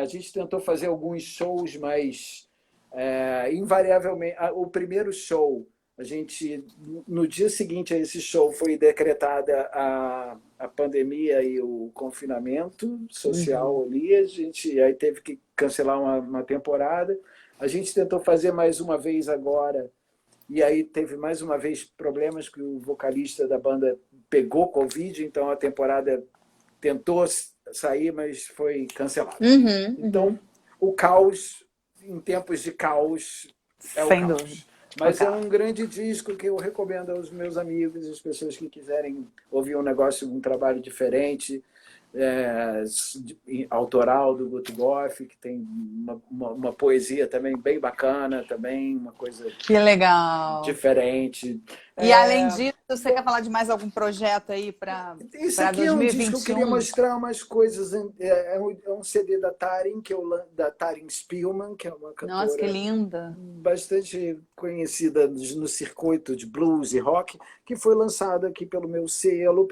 A gente tentou fazer alguns shows, mas invariavelmente, o primeiro show, a gente, no dia seguinte a esse show, foi decretada a pandemia e o confinamento social Uhum. ali, a gente aí teve que cancelar uma temporada. A gente tentou fazer mais uma vez agora, e aí teve mais uma vez problemas que o vocalista da banda pegou Covid, então a temporada tentou sair, mas foi cancelado. Uhum, Então, uhum. o caos, em tempos de caos, é o Sem dúvida. caos. Mas é Ok. um grande disco que eu recomendo aos meus amigos e às pessoas que quiserem ouvir um negócio, um trabalho diferente, é, autoral do Guto Goff, que tem uma poesia também bem bacana, também uma coisa Que legal. diferente. E além É, disso, você quer bom, falar de mais algum projeto aí esse para aqui é um disco que eu queria 2021? mostrar umas coisas. É um CD da Tarin, da Tarin Spillman, que é uma Nossa, que cantora linda. bastante conhecida no circuito de blues e rock, que foi lançado aqui pelo selo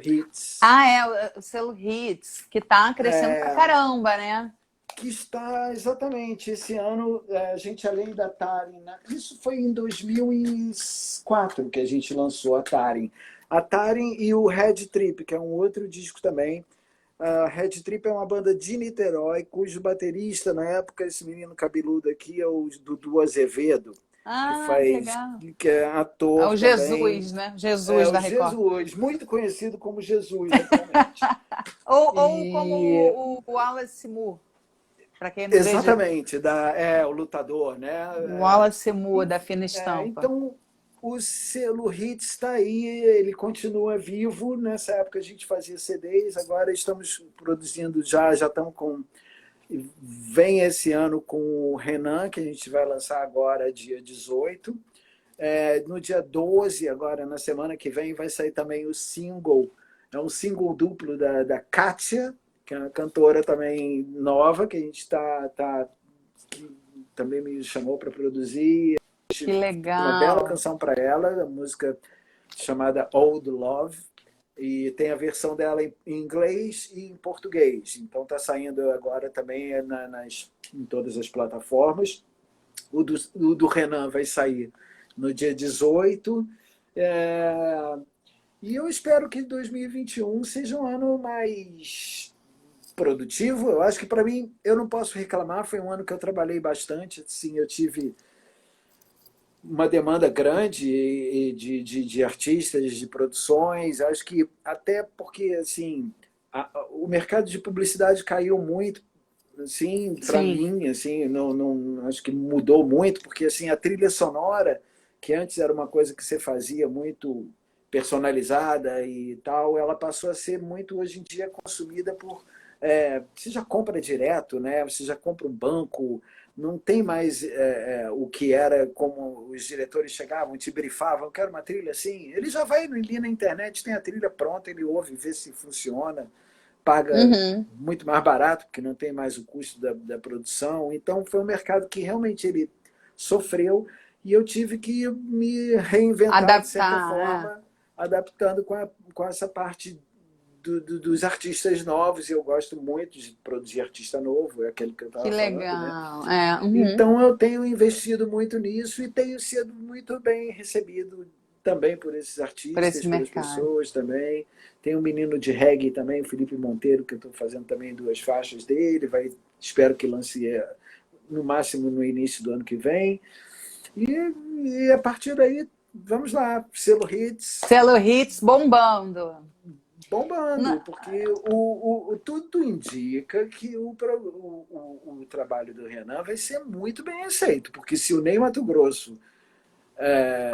Hits, Ah, é o selo Hits, que tá crescendo pra caramba, né? que está exatamente esse ano. A gente, além da Tarin, né? Isso foi em 2004 que a gente lançou a Tarin e o Red Trip, que é um outro disco também. A Red Trip é uma banda de Niterói, cujo baterista, na época, esse menino cabeludo aqui, é o Dudu Azevedo. que Ah, que faz, legal. que é É ator o também. Jesus, né? É Jesus o da Record. Jesus, muito conhecido como Jesus atualmente. Ou como E o Wallace Moore, para quem não acredita. exatamente, o lutador, né? O Wallace Moore E, da Fina Estampa. então, o selo Hits está aí, ele continua vivo. Nessa época a gente fazia CDs, agora estamos produzindo já estamos com. Vem esse ano com o Renan, que a gente vai lançar agora, dia 18. No dia 12, agora, na semana que vem, vai sair também o single. É um single duplo da Kátia, que é uma cantora também nova, que a gente que também me chamou para produzir. Que Uma bela legal. canção para ela, a música chamada Old Love. E tem a versão dela em inglês e em português. Então está saindo agora também em todas as plataformas. O do Renan vai sair no dia 18. É, e eu espero que 2021 seja um ano mais produtivo. Eu acho que, para mim, eu não posso reclamar. Foi um ano que eu trabalhei bastante. Assim, eu tive uma demanda grande de artistas, de produções. Acho que até porque assim, o mercado de publicidade caiu muito, assim, para Sim. mim, assim, não acho que mudou muito, porque assim a trilha sonora, que antes era uma coisa que você fazia muito personalizada e tal, ela passou a ser muito hoje em dia consumida por você já compra direto, né? Você já compra um banco, não tem mais o que era como os diretores chegavam, te brifavam, quero uma trilha assim. Ele já vai ali na internet, tem a trilha pronta, ele ouve, vê se funciona, paga Uhum. muito mais barato, porque não tem mais o custo da produção. Então foi um mercado que realmente ele sofreu e eu tive que me reinventar de certa Adaptar, forma, adaptando com essa parte dos artistas novos. E eu gosto muito de produzir artista novo, é aquele que eu que estava falando, né? legal. É, uhum. Então eu tenho investido muito nisso e tenho sido muito bem recebido também por esses Por esse artistas, pelas mercado. pessoas também. Tem um menino de reggae também, o Felipe Monteiro, que eu estou fazendo também 2 faixas dele. Espero que lance no máximo no início do ano que vem. E a partir daí, vamos lá, selo Hits Selo Hits bombando. bombando, Na- porque tudo indica que o trabalho do Renan vai ser muito bem aceito, porque se o Ney Matogrosso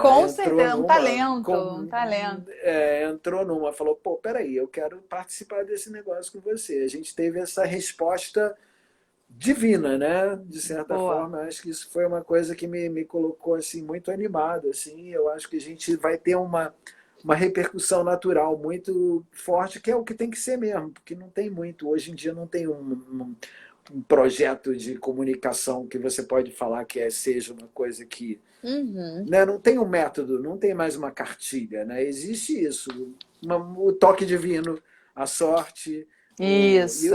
Com entrou certeza, numa, um talento. entrou numa, falou, pô, peraí, eu quero participar desse negócio com você. A gente teve essa resposta divina, né? De certa Boa. forma, acho que isso foi uma coisa que me colocou assim muito animado, assim. Eu acho que a gente vai ter uma repercussão natural muito forte, que é o que tem que ser mesmo, porque não tem muito. Hoje em dia não tem um projeto de comunicação que você pode falar que seja uma coisa que, Uhum. né, não tem um método, não tem mais uma cartilha, né? Existe isso, o toque divino, a sorte, Isso.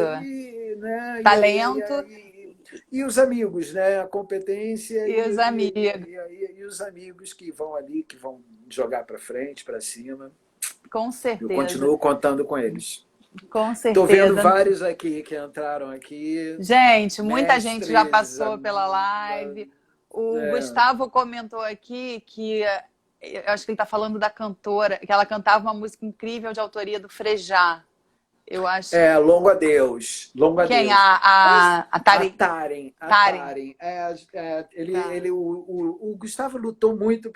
né, Talento e os amigos, né? A competência e os amigos. e os amigos que vão ali, que vão jogar para frente, para cima. Com Eu certeza. continuo contando com eles. Com Estou vendo certeza. vários aqui que entraram aqui, Gente, muita gente já mestres, passou pela live. O é, Gustavo comentou aqui que eu acho que ele está falando da cantora, que ela cantava uma música incrível de autoria do Frejá. Eu acho. Longo adeus, longo Quem? adeus. A A Tari. Taren, a Taren. Taren. Tá. O Gustavo lutou muito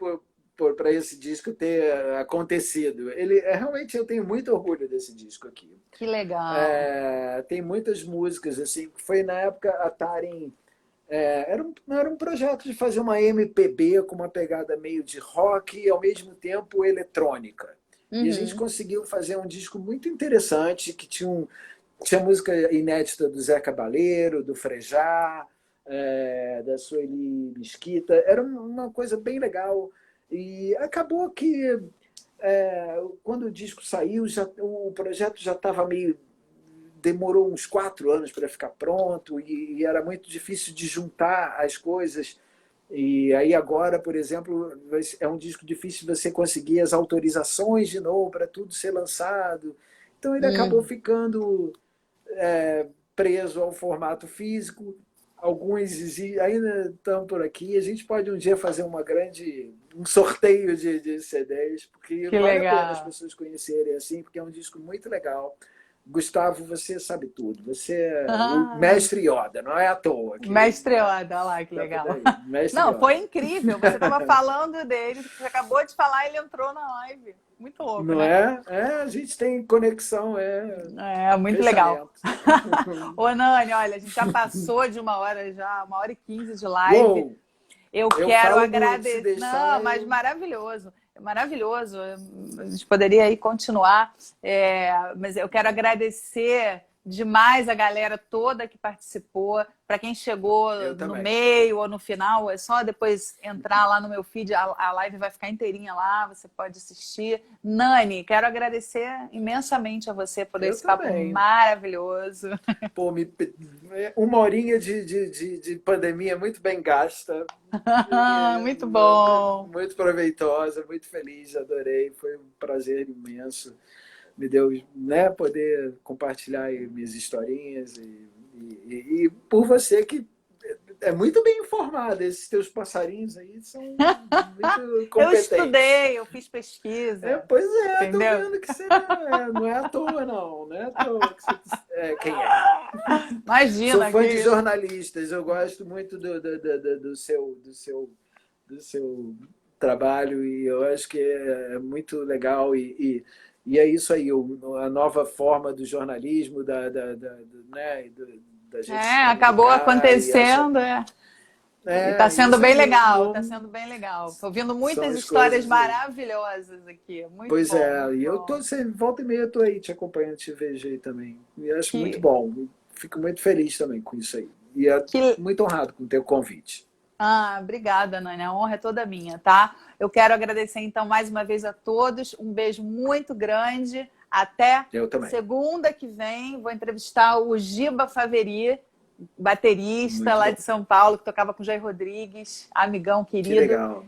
para esse disco ter acontecido. Realmente eu tenho muito orgulho desse disco aqui. Que legal. Tem muitas músicas assim. Foi na época a Taren era um projeto de fazer uma MPB com uma pegada meio de rock e ao mesmo tempo eletrônica. E a gente Uhum. conseguiu fazer um disco muito interessante que tinha música inédita do Zé Cabaleiro, do Frejá, da Sueli Mesquita. Era uma coisa bem legal. E acabou que, quando o disco saiu, o projeto já estava meio. Demorou uns 4 anos para ficar pronto e era muito difícil de juntar as coisas. E aí agora, por exemplo, é um disco difícil de você conseguir as autorizações de novo para tudo ser lançado. Então ele acabou Hum. ficando preso ao formato físico. alguns ainda estão por aqui. A gente pode um dia fazer um sorteio de CDs, porque Que vale a pena as legal. pessoas conhecerem assim, porque é um disco muito legal. Gustavo, você sabe tudo. Você é o Ah, mestre Yoda, não é à toa que, mestre né, Yoda, olha lá que tá por legal. aí. Mestre Não, foi Yoda. incrível. Você estava falando dele, você acabou de falar, ele entrou na live. Muito louco, Não né? é? A gente tem conexão, É, muito legal. fechamento. Ô, Nani, olha, a gente já passou de 1 hora já, 1 hora e 15 de live. Uou! Eu Eu quero falo muito, se agradecer. Não, deixar, mas eu. maravilhoso. É maravilhoso. A gente poderia aí continuar, mas eu quero agradecer demais a galera toda que participou. Para quem chegou Eu no também. meio ou no final, é só depois entrar lá no meu feed, a live vai ficar inteirinha lá, você pode assistir. Nani, quero agradecer imensamente a você por Eu esse papo também. maravilhoso. Pô, 1 horinha de pandemia muito bem gasta, Muito bom. muito proveitosa, muito feliz, adorei, foi um prazer imenso. Me deu, né, poder compartilhar aí minhas historinhas e por você que é muito bem informada. Esses teus passarinhos aí são muito Eu competentes. estudei, eu fiz pesquisa, Pois é, tô entendeu? vendo que você não é à toa, não é à toa que você quem é. Sou Imagina que fã de isso. jornalistas, eu gosto muito do seu trabalho e eu acho que é muito legal e é isso aí, a nova forma do jornalismo, né, da gente se Acabou comunicar e essa. acontecendo, E tá sendo Isso bem aí, legal, tá sendo bem legal. Tô ouvindo são muitas as histórias coisas. maravilhosas aqui. Muito Pois bom, é, muito e eu bom. tô, volta e meia eu tô aí te acompanhando, te vejo aí também. E acho muito Que, bom, fico muito feliz também com isso aí. E que, muito honrado com o teu convite. obrigada, Nani. A honra é toda minha, tá? Eu quero agradecer então mais uma vez a todos. Um beijo muito grande. Até Eu também. segunda que vem. Vou entrevistar o Giba Faveri, baterista Muito lá bom. de São Paulo, que tocava com Jair Rodrigues, amigão Que querido. legal.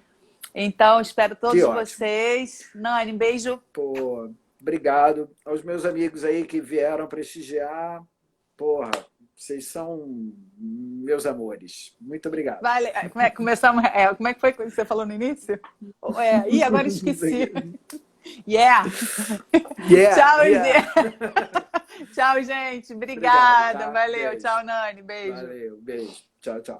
Então, espero Que todos ótimo. vocês. Nani, um beijo. Pô, obrigado aos meus amigos aí que vieram prestigiar. Porra, vocês são meus amores. Muito obrigado. Vale. Começamos. Como é que foi que você falou no início? Agora esqueci. Yeah! Yeah, Tchau, yeah. Tchau, gente. Obrigado, Obrigada. tá? Valeu. Beijo. Tchau, Nani. Beijo. Valeu, beijo. Tchau, tchau.